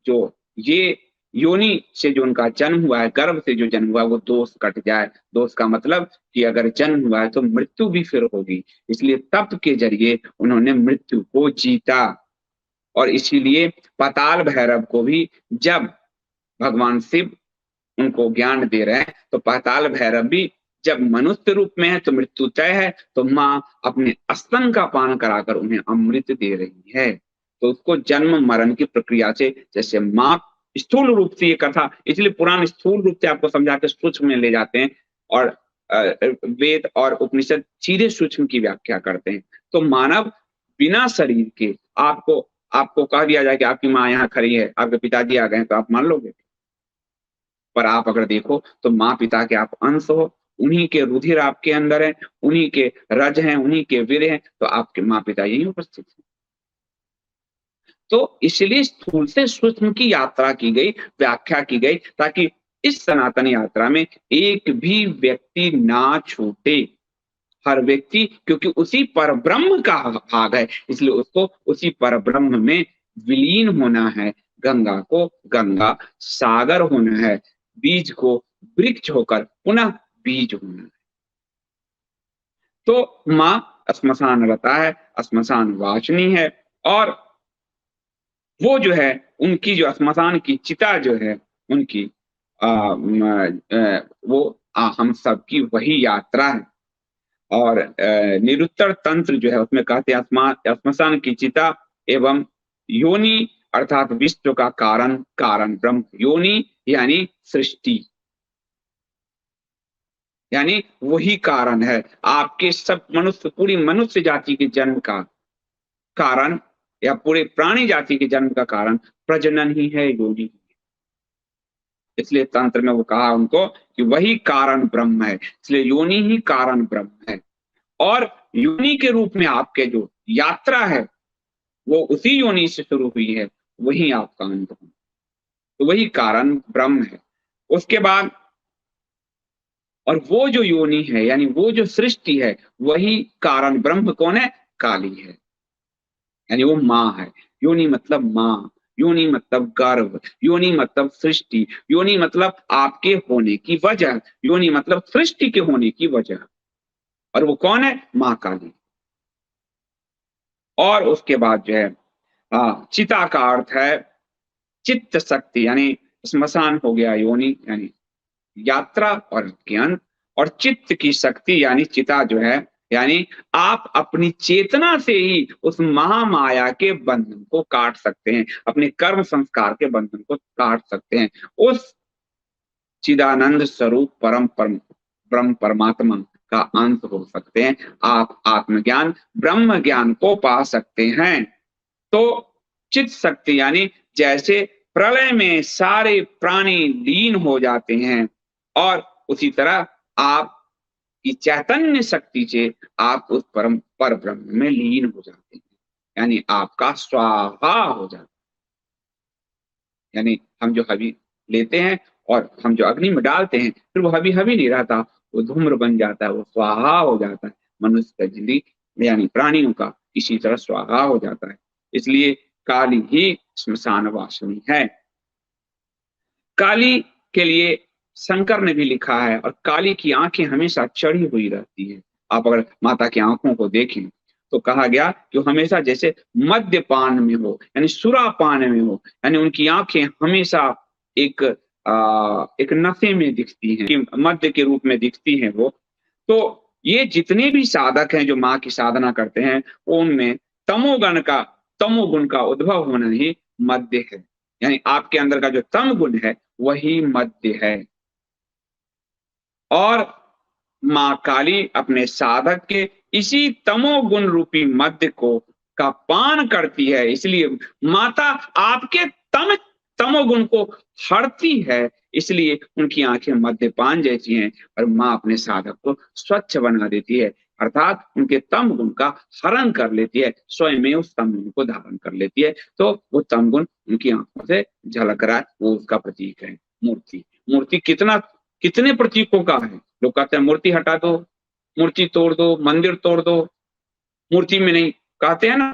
जो ये योनि से जो उनका जन्म हुआ है, गर्भ से जो जन्म हुआ है, वो दोष कट जाए। दोष का मतलब कि अगर जन्म हुआ है तो मृत्यु भी फिर होगी, इसलिए तप के जरिए उन्होंने मृत्यु को जीता। और इसीलिए पाताल भैरव को भी जब भगवान शिव उनको ज्ञान दे रहे हैं, तो पाताल भैरव भी जब मनुष्य रूप में है तो मृत्यु तय है, तो माँ अपने स्तन का पान कराकर उन्हें अमृत दे रही है। तो उसको जन्म मरण की प्रक्रिया से, जैसे माँ स्थूल रूप से ये कथा, इसलिए पुराण स्थूल रूप से आपको समझा के सूक्ष्म में ले जाते हैं, और वेद और उपनिषद सीधे सूक्ष्म की व्याख्या करते हैं। तो मानव बिना शरीर के, आपको आपको कह दिया जाए कि आपकी माँ यहाँ खड़ी है, आपके पिताजी आ गए, तो आप मान लोगे? पर आप अगर देखो तो माँ पिता के आप अंश हो, उन्हीं के रुधिर आपके अंदर है, उन्हीं के रज हैं, उन्हीं के वीर हैं, तो आपके माँ पिता यही उपस्थित हैं। तो इसलिए स्थूल से सूक्ष्म की यात्रा की गई, व्याख्या की गई, ताकि इस सनातन यात्रा में एक भी व्यक्ति ना छूटे। हर व्यक्ति, क्योंकि उसी पर ब्रह्म का भाग है, इसलिए उसको उसी पर ब्रह्म में विलीन होना है। गंगा को गंगा सागर होना है, बीज को वृक्ष होकर पुनः बीज होना है। तो माँ श्मशान रता है, श्मशान वासिनी है, और वो जो है, उनकी जो श्मशान की चिता जो है, उनकी वो हम सबकी वही यात्रा है। और निरुत्तर तंत्र जो है उसमें कहते हैं श्मशान की चिता एवं योनि अर्थात विश्व का कारण, कारण ब्रह्म। योनि यानी सृष्टि, यानी वही कारण है आपके सब मनुष्य, पूरी मनुष्य जाति के जन्म का कारण, या पूरे प्राणी जाति के जन्म का कारण प्रजनन ही है, योनि। इसलिए तंत्र में वो कहा उनको कि वही कारण ब्रह्म है, इसलिए योनि ही कारण ब्रह्म है। और योनि के रूप में आपके जो यात्रा है वो उसी योनि से शुरू हुई है, वही आपका अंत है, तो वही कारण ब्रह्म है। उसके बाद, और वो जो योनि है, यानी वो जो सृष्टि है, वही कारण ब्रह्म कौन है? काली है, यानी वो माँ है। योनि मतलब माँ, योनि मतलब गर्भ, योनि मतलब सृष्टि, योनि मतलब आपके होने की वजह, योनि मतलब सृष्टि के होने की वजह। और वो कौन है? माँ काली। और उसके बाद जो है, चिता का अर्थ है चित्त शक्ति, यानी श्मशान हो गया योनि, यानी यात्रा और ज्ञान। और चित्त की शक्ति यानी चिता जो है, यानी आप अपनी चेतना से ही उस महामाया के बंधन को काट सकते हैं, अपने कर्म संस्कार के बंधन को काट सकते हैं, उस चिदानंद स्वरूप परम परम ब्रह्म परमात्मा का अंत हो सकते हैं। आप आत्मज्ञान ब्रह्म ज्ञान को पा सकते हैं। तो चित्त शक्ति यानी जैसे प्रलय में सारे प्राणी लीन हो जाते हैं, और उसी तरह आप की चैतन्य शक्ति से आप उस परम पर ब्रह्म में लीन हो जाते हैं, यानी आपका स्वाहा हो जाता है। यानी हम जो हवि लेते हैं और हम जो अग्नि में डालते हैं, फिर वो हवि हवि नहीं रहता, वो धूम्र बन जाता है, वो स्वाहा हो जाता है। मनुष्य का जिंदगी यानी प्राणियों का इसी तरह स्वाहा हो जाता है। इसलिए काली ही श्मशान वासिनी है। काली के लिए शंकर ने भी लिखा है, और काली की आंखें हमेशा चढ़ी हुई रहती है। आप अगर माता की आंखों को देखें तो कहा गया कि हमेशा जैसे मद्यपान में हो, यानी सुरापान में हो, यानी उनकी आंखें हमेशा एक एक नशे में दिखती हैं, कि मद्य के रूप में दिखती हैं वो। तो ये जितने भी साधक हैं जो माँ की साधना करते हैं, उनमें तमोगुण का तमोगुण का उद्भव होना ही मद्य है, यानी आपके अंदर का जो तम गुण है वही मद्य है। और माँ काली अपने साधक के इसी तमोगुण रूपी मद्य को का पान करती है, इसलिए माता आपके तमोगुण को हरती है, इसलिए उनकी आंखें मद्यपान जैसी हैं, और माँ अपने साधक को स्वच्छ बना देती है, अर्थात उनके तम गुण का हरण कर लेती है, स्वयं में उस तम गुण को धारण कर लेती है। तो वो तम गुण उनकी आंखों से झलक रहा है, वो उसका प्रतीक है मूर्ति। मूर्ति कितने प्रतीकों का है। लोग कहते हैं मूर्ति हटा दो, मूर्ति तोड़ दो, मंदिर तोड़ दो, मूर्ति में नहीं, कहते हैं ना,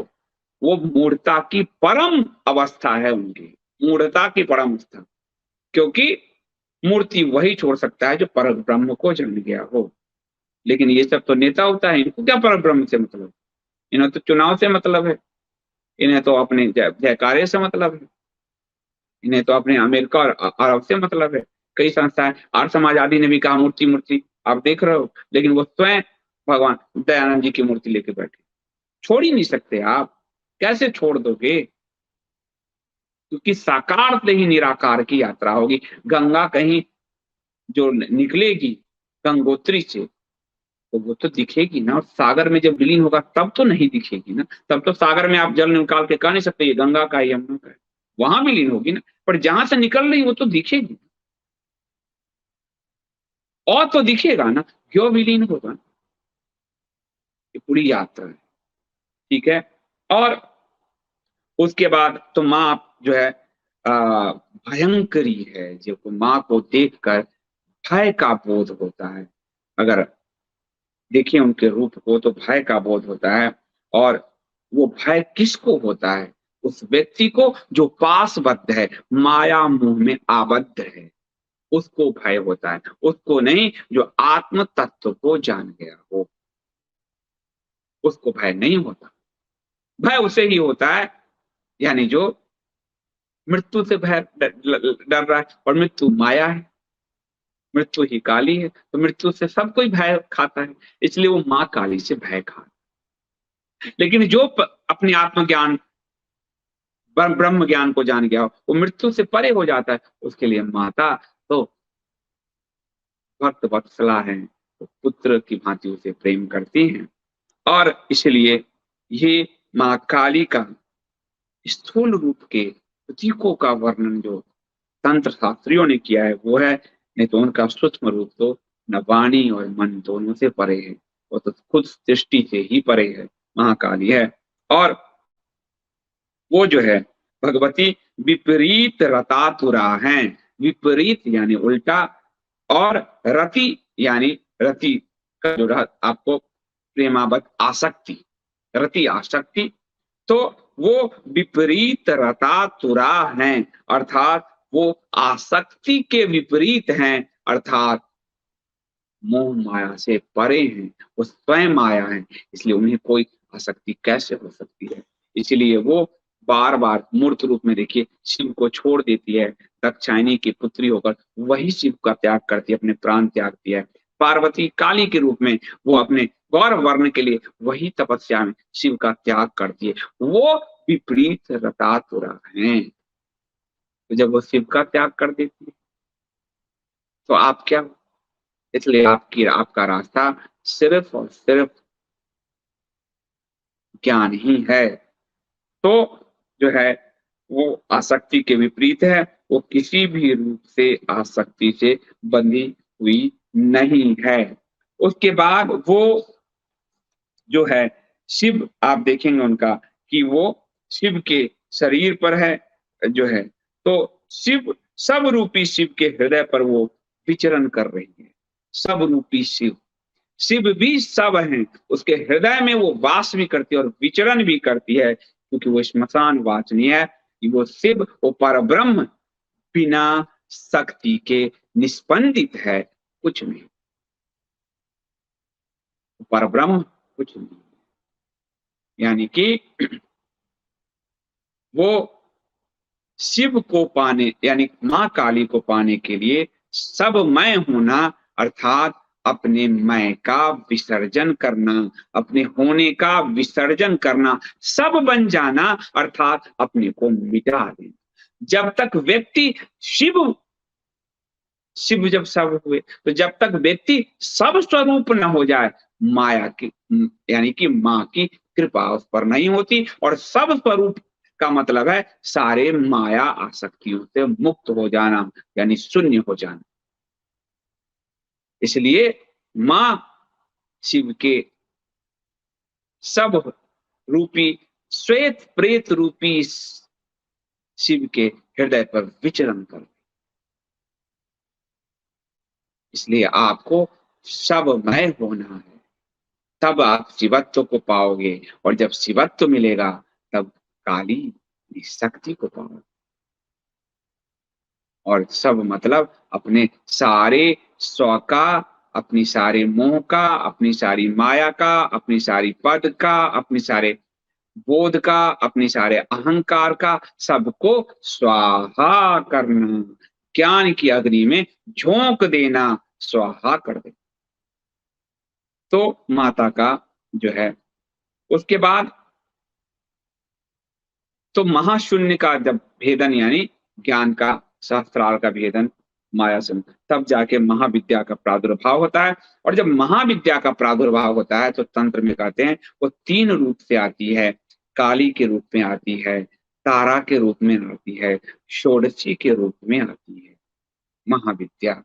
वो मूर्ता की परम अवस्था है उनकी, मूर्ता की परम अवस्था। क्योंकि मूर्ति वही छोड़ सकता है जो पर ब्रह्म को जान गया हो। लेकिन ये सब तो नेता होता है, इनको क्या पर ब्रह्म से मतलब? इन्हें तो चुनाव से मतलब है, इन्हें तो अपने जयकारे से मतलब है, इन्हें तो अपने अमेरिका और अरब से मतलब है। कई संस्थाएं, आर्य समाज आदि ने भी कहा मूर्ति मूर्ति, आप देख रहे हो, लेकिन वो स्वयं भगवान दयानंद जी की मूर्ति लेके बैठे। छोड़ ही नहीं सकते आप, कैसे छोड़ दोगे? क्योंकि साकार से ही निराकार की यात्रा होगी। गंगा कहीं जो निकलेगी गंगोत्री से, तो वो तो दिखेगी ना, और सागर में जब विलीन होगा तब तो नहीं दिखेगी ना। तब तो सागर में आप जल निकाल के कह नहीं सकते ये गंगा का है यमुना का है, वहां विलीन होगी ना। पर जहां से निकल रही वो तो दिखेगी, और तो दिखेगा ना, क्यों विलीन होगा? ये पूरी यात्रा है, ठीक है। और उसके बाद तो माँ जो है भयंकरी है, जो माँ को देखकर भय का बोध होता है। अगर देखिए उनके रूप को तो भय का बोध होता है। और वो भय किसको होता है? उस व्यक्ति को जो पासबद्ध है, माया मोह में आबद्ध है, उसको भय होता है, उसको नहीं जो आत्म तत्व को जान गया हो, उसको भय नहीं होता। भय उसे ही होता है, यानी जो मृत्यु से भय डर रहा है, और मृत्यु माया है, मृत्यु ही काली है, तो मृत्यु से सब कोई भय खाता है, इसलिए वो माँ काली से भय खाता है। लेकिन जो अपने आत्मज्ञान ब्रह्म ज्ञान को जान गया हो, वो मृत्यु से परे हो जाता है, उसके लिए माता तो भक्त वत्सला है, तो पुत्र की भांति उसे प्रेम करती हैं। और इसलिए ये माँ काली का स्थूल रूप के प्रतीकों का वर्णन जो तंत्र शास्त्रियों ने किया है वो है, नहीं तो उनका सूक्ष्म रूप तो न वाणी और मन दोनों से परे है, वो तो खुद सृष्टि से ही परे है, महाकाली है। और वो जो है भगवती विपरीत रतातुरा है, विपरीत यानी उल्टा, और रति यानी रति का जो आपको प्रेमावत आसक्ति, रति आसक्ति, तो वो विपरीत रतातुरा हैं, अर्थात वो आसक्ति के विपरीत हैं, अर्थात मोह माया से परे हैं, वो स्वयं माया है, इसलिए उन्हें कोई आसक्ति कैसे हो सकती है? इसलिए वो बार बार मूर्त रूप में देखिए शिव को छोड़ देती है, दक्षायनी की पुत्री होकर वही शिव का त्याग करती है, अपने प्राण त्यागती है। पार्वती काली के रूप में वो अपने गौर वर्ण के लिए वही तपस्या में शिव का त्याग करती है, वो विपरीत रतातुरा है। तो जब वो शिव का त्याग कर देती है तो आप क्या? इसलिए आपका रास्ता सिर्फ और सिर्फ ज्ञान ही है। तो जो है वो आसक्ति के विपरीत है, वो किसी भी रूप से आसक्ति से बंधी हुई नहीं है। उसके बाद वो जो है शिव, आप देखेंगे उनका कि वो शिव के शरीर पर है जो है, तो शिव सब रूपी शिव के हृदय पर वो विचरण कर रही है। सब रूपी शिव, शिव भी सब है, उसके हृदय में वो वास भी करती है और विचरण भी करती है, क्योंकि वो श्मशान वाचनीय है कि वो शिव, वो पर ब्रह्म बिना शक्ति के निस्पंदित है, कुछ नहीं, पर ब्रह्म कुछ नहीं, यानी कि वो शिव को पाने, यानी मां काली को पाने के लिए सब मैं होना, अर्थात अपने मैं का विसर्जन करना, अपने होने का विसर्जन करना, सब बन जाना, अर्थात अपने को मिटा देना। जब तक व्यक्ति शिव, शिव जब सब हुए, तो जब तक व्यक्ति सब स्वरूप न हो जाए, माया की यानी कि माँ की कृपा उस पर नहीं होती। और सब स्वरूप का मतलब है सारे माया आसक्तियों से मुक्त हो जाना, यानी शून्य हो जाना। इसलिए माँ शिव के सब रूपी श्वेत प्रेत रूपी शिव के हृदय पर विचरण कर, इसलिए आपको सबमय होना है, तब आप शिवत्व को पाओगे। और जब शिवत्व मिलेगा तब काली शक्ति को पाओगे। और सब मतलब अपने सारे स्व का, अपनी सारे मोह का, अपनी सारी माया का, अपनी सारी पद का, अपने सारे बोध का, अपने सारे अहंकार का, सबको स्वाहा करना, ज्ञान की अग्नि में झोंक देना, स्वाहा कर दे। तो माता का जो है, उसके बाद तो महाशून्य का जब भेदन, यानी ज्ञान का, सहस्त्रार का भेदन माया से, तब जाके महाविद्या का प्रादुर्भाव होता है। और जब महाविद्या का प्रादुर्भाव होता है तो तंत्र में कहते हैं वो तीन रूप से आती है। काली के रूप में आती है, तारा के रूप में आती है, षोडशी के रूप में आती है महाविद्या।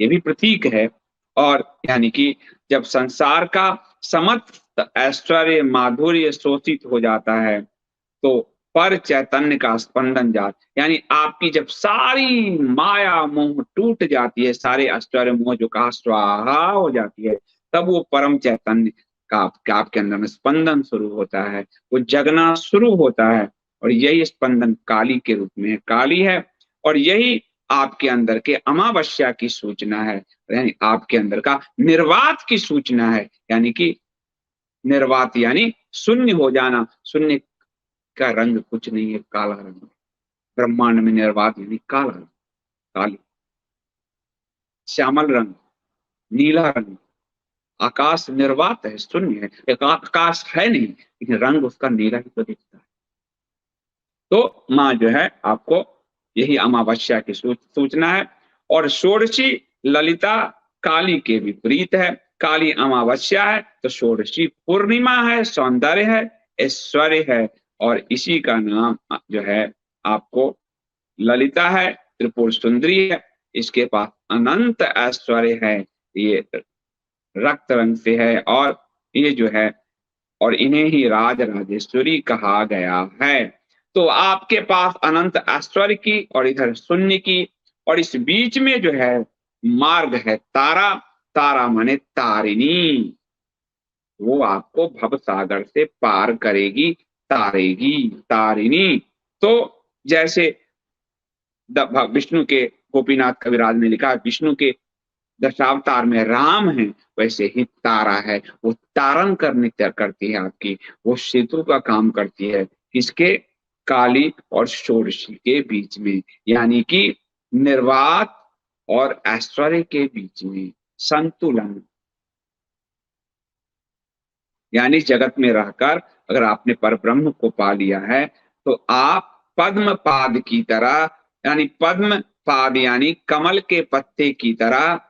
ये भी प्रतीक है। और यानी कि जब संसार का समस्त ऐश्वर्य माधुर्य शोषित हो जाता है तो पर चैतन्य का स्पंदन जात, यानी आपकी जब सारी माया मोह टूट जाती है, सारे ऐश्वर्य मोह जो कहा स्वाहा हो जाती है, तब वो परम चैतन्य का आपके अंदर में स्पंदन शुरू होता है, वो जगना शुरू होता है। और यही स्पंदन काली के रूप में काली है। और यही आपके अंदर के अमावस्या की सूचना है, यानी आपके अंदर का निर्वात की सूचना है। यानी कि निर्वात यानी शून्य हो जाना। शून्य का रंग कुछ नहीं है, काला रंग। ब्रह्मांड में निर्वात यानी काला रंग, काली, श्यामल रंग, नीला रंग। आकाश निर्वात है, शून्य है, एक आकाश है नहीं, लेकिन रंग उसका नीला ही तो दिखता है। तो माँ जो है आपको यही अमावस्या की सूचना है। और षोडशी ललिता काली के विपरीत है। काली अमावस्या है तो षोडशी पूर्णिमा है, सौंदर्य है, ऐश्वर्य है। और इसी का नाम जो है आपको ललिता है, त्रिपुर सुंदरी है, इसके पास अनंत ऐश्वर्य है, ये रक्त रंग से है। और ये जो है, और इन्हें ही राज राजेश्वरी कहा गया है। तो आपके पास अनंत ऐश्वर्य की और इधर शून्य की, और इस बीच में जो है मार्ग है तारा। तारा माने तारिणी, वो आपको भव सागर से पार करेगी, तारेगी, तारिणी। तो जैसे विष्णु के, गोपीनाथ कविराज ने लिखा, विष्णु के दशावतार में राम है, वैसे ही तारा है, वो तारण करती है आपकी, वो सेतु का काम करती है। किसके? काली और षोडशी के बीच में, यानी कि निर्वात और ऐश्वर्य के बीच में संतुलन। यानी जगत में रहकर अगर आपने परब्रह्म को पा लिया है तो आप पद्म पाद की तरह, यानी पद्म पाद यानी कमल के पत्ते की तरह,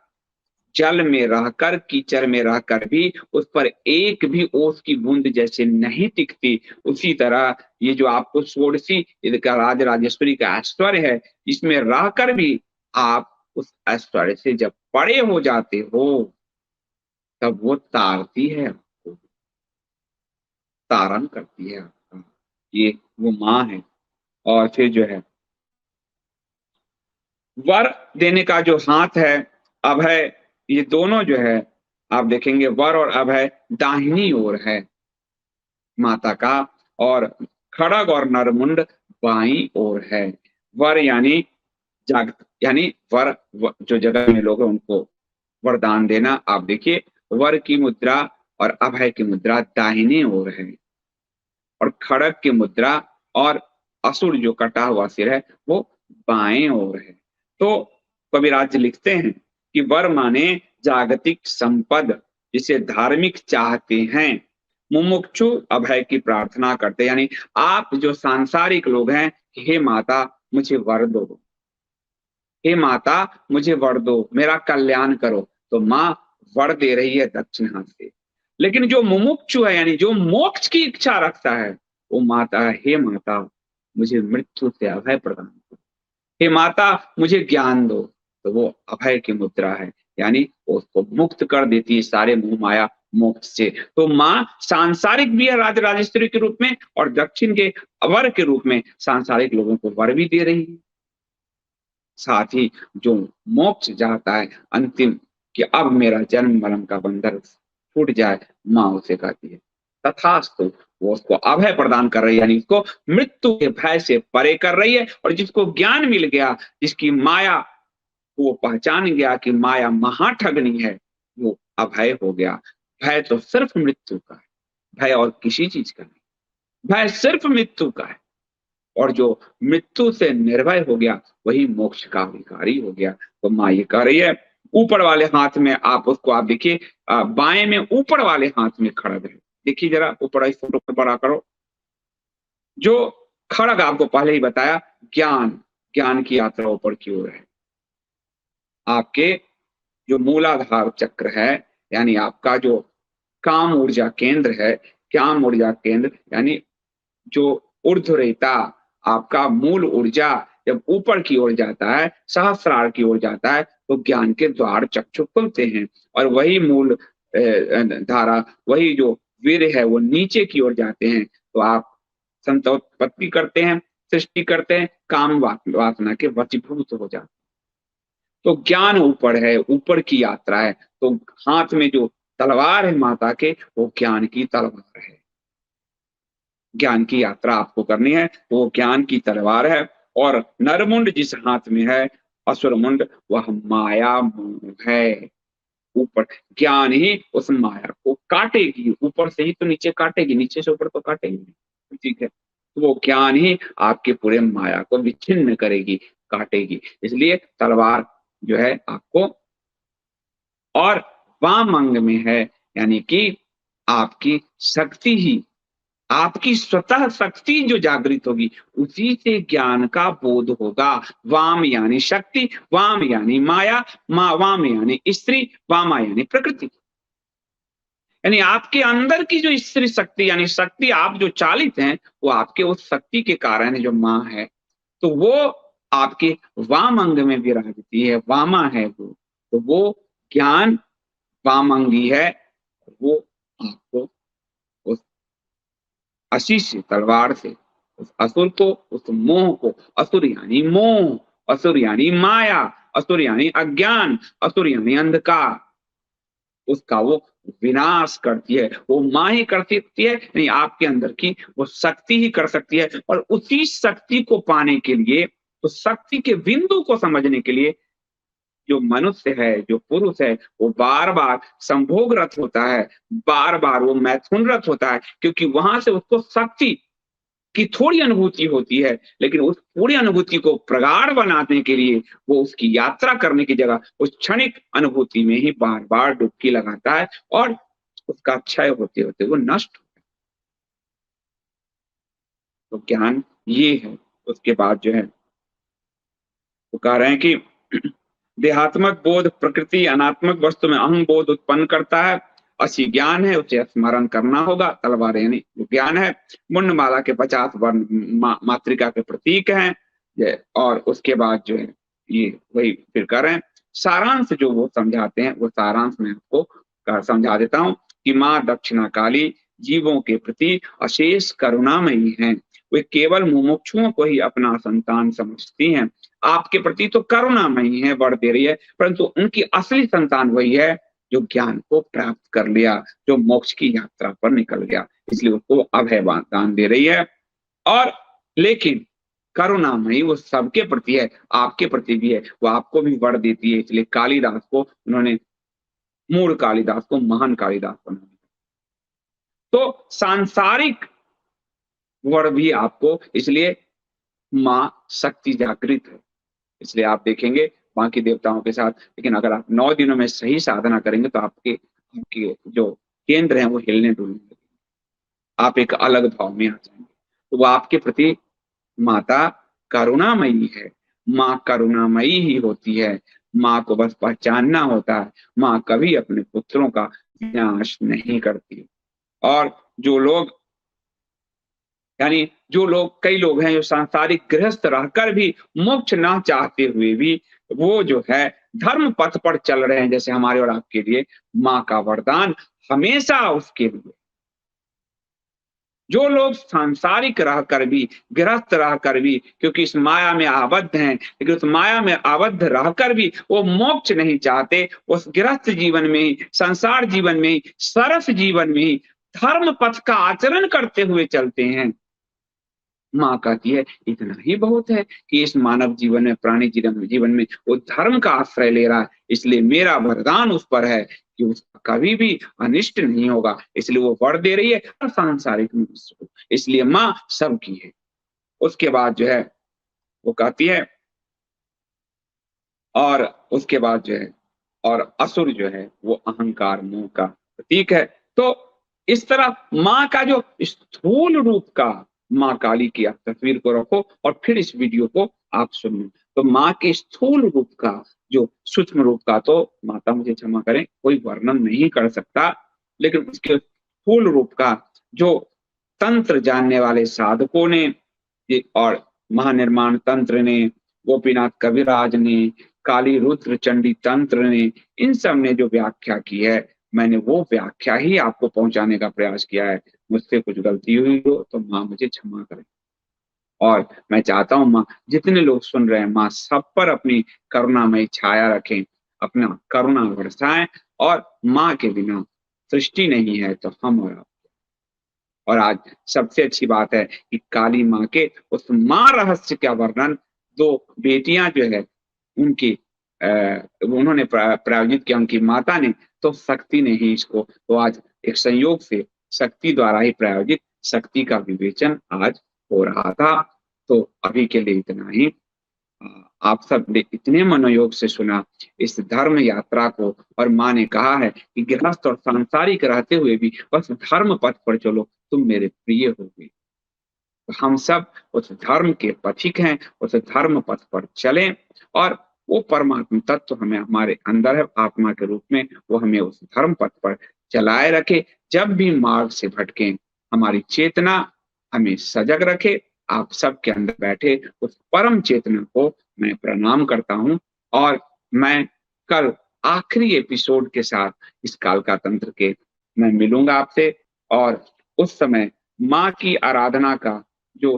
जल में रहकर, कीचड़ में रहकर भी उस पर एक भी ओस की बूंद जैसे नहीं टिकती, उसी तरह ये जो आपको षोडशी का राज राजेश्वरी का ऐश्वर्य है, इसमें रहकर भी आप उस ऐश्वर्य से जब परे हो जाते हो तब वो तारती है आपको, तारण करती है आपका। ये वो माँ है। और फिर जो है वर देने का जो हाथ है, अभय, ये दोनों जो है आप देखेंगे वर और अभय दाहिनी ओर है माता का, और खड़ग और नरमुंड बाईं ओर है। वर यानी जाग, यानी जो जगत में लोग हैं उनको वरदान देना। आप देखिए वर की मुद्रा और अभय की मुद्रा दाहिने ओर है, और खड़ग की मुद्रा और असुर जो कटा हुआ सिर है वो बाएं ओर है। तो कविराज लिखते हैं कि वर माने जागतिक संपद, जिसे धार्मिक चाहते हैं, मुमुक्षु अभय की प्रार्थना करते, यानी आप जो सांसारिक लोग हैं, हे माता मुझे वर दो, हे माता मुझे वर दो, मेरा कल्याण करो। तो माँ वर दे रही है दक्षिण हाथ से। लेकिन जो मुमुक्षु है, यानी जो मोक्ष की इच्छा रखता है, वो माता, हे माता मुझे मृत्यु से अभय प्रदान करो, हे माता मुझे ज्ञान दो। तो वो अभय की मुद्रा है, यानी उसको मुक्त कर देती है सारे मोह माया मोक्ष से। तो माँ सांसारिक भी है राज राजेश्वरी के रूप में, और दक्षिण के वर के रूप में सांसारिक लोगों को वर भी दे रही है। साथ ही जो मोक्ष चाहता है अंतिम, कि अब मेरा जन्म मरण का बंधन छूट जाए, माँ उसे कहती है तथास्तु, वो उसको अभय प्रदान कर रही है, यानी उसको मृत्यु के भय से परे कर रही है। और जिसको ज्ञान मिल गया, जिसकी माया वो पहचान गया कि माया महाठगनी है, वो अभय हो गया। भय तो सिर्फ मृत्यु का है, भय और किसी चीज का नहीं, भय सिर्फ मृत्यु का है। और जो मृत्यु से निर्भय हो गया वही मोक्ष का अधिकारी हो गया। तो माँ ये कह रही है, ऊपर वाले हाथ में आप उसको, आप देखिए बाएं में ऊपर वाले हाथ में खड़ग है। देखिए जरा ऊपर इस फोटो पर बड़ा करो, जो खड़ग आपको पहले ही बताया, ज्ञान, ज्ञान की यात्रा ऊपर की ओर है। आपके जो मूलाधार चक्र है, यानी आपका जो काम ऊर्जा केंद्र है, काम ऊर्जा केंद्र यानी जो ऊर्ध्वरेता, आपका मूल ऊर्जा जब ऊपर की ओर जाता है, सहस्रार की ओर जाता है, तो ज्ञान के द्वार चक्षु खुलते हैं। और वही मूल धारा, वही जो वीर है, वो नीचे की ओर जाते हैं, तो आप संतोत्पत्ति करते हैं, सृष्टि करते हैं, काम वासना के वशीभूत हो जाते हैं। तो ज्ञान ऊपर है, ऊपर की यात्रा है। तो हाथ में जो तलवार है माता के, वो ज्ञान की तलवार है। ज्ञान की यात्रा आपको करनी है, तो वो ज्ञान की तलवार है। और नरमुंड जिस हाथ में है, असुर मुंड, वह माया मोह है। ऊपर ज्ञान ही उस माया को काटेगी, ऊपर से ही तो नीचे काटेगी, नीचे से ऊपर तो काटेगी नहीं। ठीक है, तो वो ज्ञान ही आपके पूरे माया को विच्छिन्न करेगी, काटेगी। इसलिए तलवार जो है आपको, और वाम अंग में है, यानी कि आपकी शक्ति ही, आपकी स्वतः शक्ति जो जागृत होगी, उसी से ज्ञान का बोध होगा। वाम यानी शक्ति, वाम यानी माया, वाम यानी स्त्री, वामा यानी प्रकृति। यानी आपके अंदर की जो स्त्री शक्ति, यानी शक्ति आप जो चालित हैं, वो आपके उस शक्ति के कारण है, जो माँ है। तो वो आपके वाम अंग में विराजती है, वामा है वो। तो वो ज्ञान वाम अंगी है, वो आपको उस आशीष से, तलवार से, उस असुर को, उस मोह को, असुर यानी मोह, असुर यानी माया, असुर यानी अज्ञान, असुर यानी अंधकार, उसका वो विनाश करती है। वो माँ ही कर सकती है, नहीं आपके अंदर की वो शक्ति ही कर सकती है। और उसी शक्ति को पाने के लिए, उस शक्ति के बिंदु को समझने के लिए, जो मनुष्य है, जो पुरुष है, वो बार बार संभोग रत होता है, बार बार वो मैथुन रत होता है, क्योंकि वहां से उसको शक्ति की थोड़ी अनुभूति होती है। लेकिन उस पूरी अनुभूति को प्रगाढ़ बनाने के लिए वो उसकी यात्रा करने की जगह उस क्षणिक अनुभूति में ही बार बार डुबकी लगाता है, और उसका क्षय होते होते वो नष्ट हो। तो ज्ञान ये है। उसके बाद जो है वो कह रहे हैं कि देहात्मक बोध प्रकृति अनात्मक वस्तु में अहम बोध उत्पन्न करता है। असी ज्ञान है, उसे स्मरण करना होगा। तलवार यानी जो ज्ञान है, मुंडमाला के 50 वर्ण मातृका के प्रतीक हैं। और उसके बाद जो है ये वही फिर कर रहे हैं। सारांश जो वो समझाते हैं, वो सारांश में आपको समझा देता हूँ कि माँ दक्षिणा काली जीवों के प्रति अशेष करुणामयी हैं। वे केवल मुमुक्षुओं को ही अपना संतान समझती हैं। आपके प्रति तो करुणामयी है, वर दे रही है, परंतु उनकी असली संतान वही है जो ज्ञान को प्राप्त कर लिया, जो मोक्ष की यात्रा पर निकल गया। इसलिए उसको अभय दान दे रही है। और लेकिन करुणामयी वो सबके प्रति है, आपके प्रति भी है, वो आपको भी वर देती है। इसलिए कालिदास को उन्होंने, मूल कालिदास को महान कालिदास बनाया। तो सांसारिक वर भी आपको, इसलिए माँ शक्ति जागृत है। इसलिए आप देखेंगे बाकी देवताओं के साथ, लेकिन अगर आप 9 दिनों में सही साधना करेंगे तो आपके आपके जो केंद्र हैं वो हिलने डुलने लगेंगे, आप एक अलग भाव में आ जाएंगे। तो वो आपके प्रति माता करुणामयी है। माँ करुणामयी ही होती है। माँ को बस पहचानना होता है। माँ कभी अपने पुत्रों का विनाश नहीं करती। और जो लोग, यानी जो लोग, कई लोग हैं जो सांसारिक गृहस्थ रहकर भी मोक्ष ना चाहते हुए भी वो जो है धर्म पथ पर चल रहे हैं, जैसे हमारे और आपके लिए माँ का वरदान हमेशा उसके लिए। जो लोग सांसारिक रहकर भी, गृहस्थ रहकर भी, क्योंकि इस माया में आबद्ध हैं, लेकिन उस माया में आबद्ध रहकर भी वो मोक्ष नहीं चाहते, उस गृहस्थ जीवन में ही, संसार जीवन में ही, सरस जीवन में ही धर्म पथ का आचरण करते हुए चलते हैं। माँ कहती है इतना ही बहुत है कि इस मानव जीवन में, प्राणी जीवन में वो धर्म का आश्रय ले रहा है, इसलिए मेरा वरदान उस पर है कि उसका कभी भी अनिष्ट नहीं होगा। इसलिए वो वर दे रही है हर सांसारिक मनुष्य को, इसलिए माँ सबकी है। उसके बाद जो है वो कहती है, और उसके बाद जो है, और असुर जो है वो अहंकार मोह का प्रतीक है। तो इस तरह माँ का जो स्थूल रूप का, माँ काली की आप तस्वीर को रखो और फिर इस वीडियो को आप सुनो। तो माँ के स्थूल रूप का, जो सूक्ष्म रूप का तो माता मुझे क्षमा करें कोई वर्णन नहीं कर सकता, लेकिन उसके स्थूल रूप का जो तंत्र जानने वाले साधकों ने और महानिर्माण तंत्र ने, गोपीनाथ कविराज ने, काली रुद्र चंडी तंत्र ने, इन सब ने जो व्याख्या की है, मैंने वो व्याख्या ही आपको पहुंचाने का प्रयास किया है। मुझसे कुछ गलती हुई हो तो माँ मुझे क्षमा करें। और मैं चाहता हूँ माँ, जितने लोग सुन रहे हैं, माँ सब पर अपनी करुणामयी छाया रखें, अपना करुणा बरसाएं। और माँ के बिना सृष्टि नहीं है तो हम और आप। और आज सबसे अच्छी बात है कि काली माँ के उस माँ रहस्य का वर्णन दो बेटियां जो है उनकी उन्होंने प्रायोजित किया, उनकी माता ने, तो शक्ति ने ही इसको, तो आज एक संयोग से शक्ति द्वारा ही प्रायोजित शक्ति का विवेचन आज हो रहा था। तो अभी के लिए इतना ही। आप सब ने इतने मनोयोग से सुना इस धर्म यात्रा को, और माँ ने कहा है कि गृहस्थ और सांसारिक रहते हुए भी बस धर्म पथ पर चलो, तुम मेरे प्रिय होगे। तो हम सब उस धर्म के पथिक हैं, उस धर्म पथ पर चलें, और वो परमात्मा तत्व हमें हमारे अंदर है आत्मा के रूप में, वो हमें उस धर्म पथ पर चलाए रखे। जब भी मार्ग से भटकें, हमारी चेतना हमें सजग रखे। आप सबके अंदर बैठे उस परम चेतना को मैं प्रणाम करता हूँ। और मैं कल आखिरी एपिसोड के साथ इस कालका तंत्र के मैं मिलूंगा आपसे, और उस समय माँ की आराधना का जो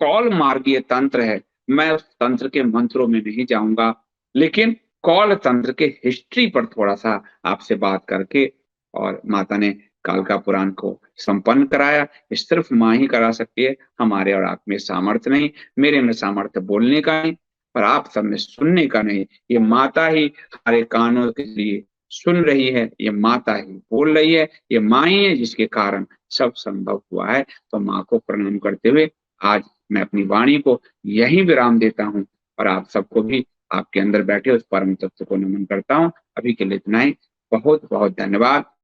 कौल मार्गीय तंत्र है, मैं उस तंत्र के मंत्रों में नहीं जाऊंगा, लेकिन कौल तंत्र के हिस्ट्री पर थोड़ा सा आपसे बात करके, और माता ने कालका पुराण को संपन्न कराया। ये सिर्फ माँ ही करा सकती है, हमारे और आप में सामर्थ्य नहीं। मेरे में सामर्थ्य बोलने का नहीं, पर आप सब में सुनने का नहीं। ये माता ही हमारे कानों के लिए सुन रही है, ये माता ही बोल रही है, ये माँ ही है जिसके कारण सब संभव हुआ है। तो माँ को प्रणाम करते हुए आज मैं अपनी वाणी को यहीं विराम देता हूँ, और आप सबको भी आपके अंदर बैठे उस परम तत्व को नमन करता हूँ। अभी के लिए इतना ही। बहुत बहुत धन्यवाद।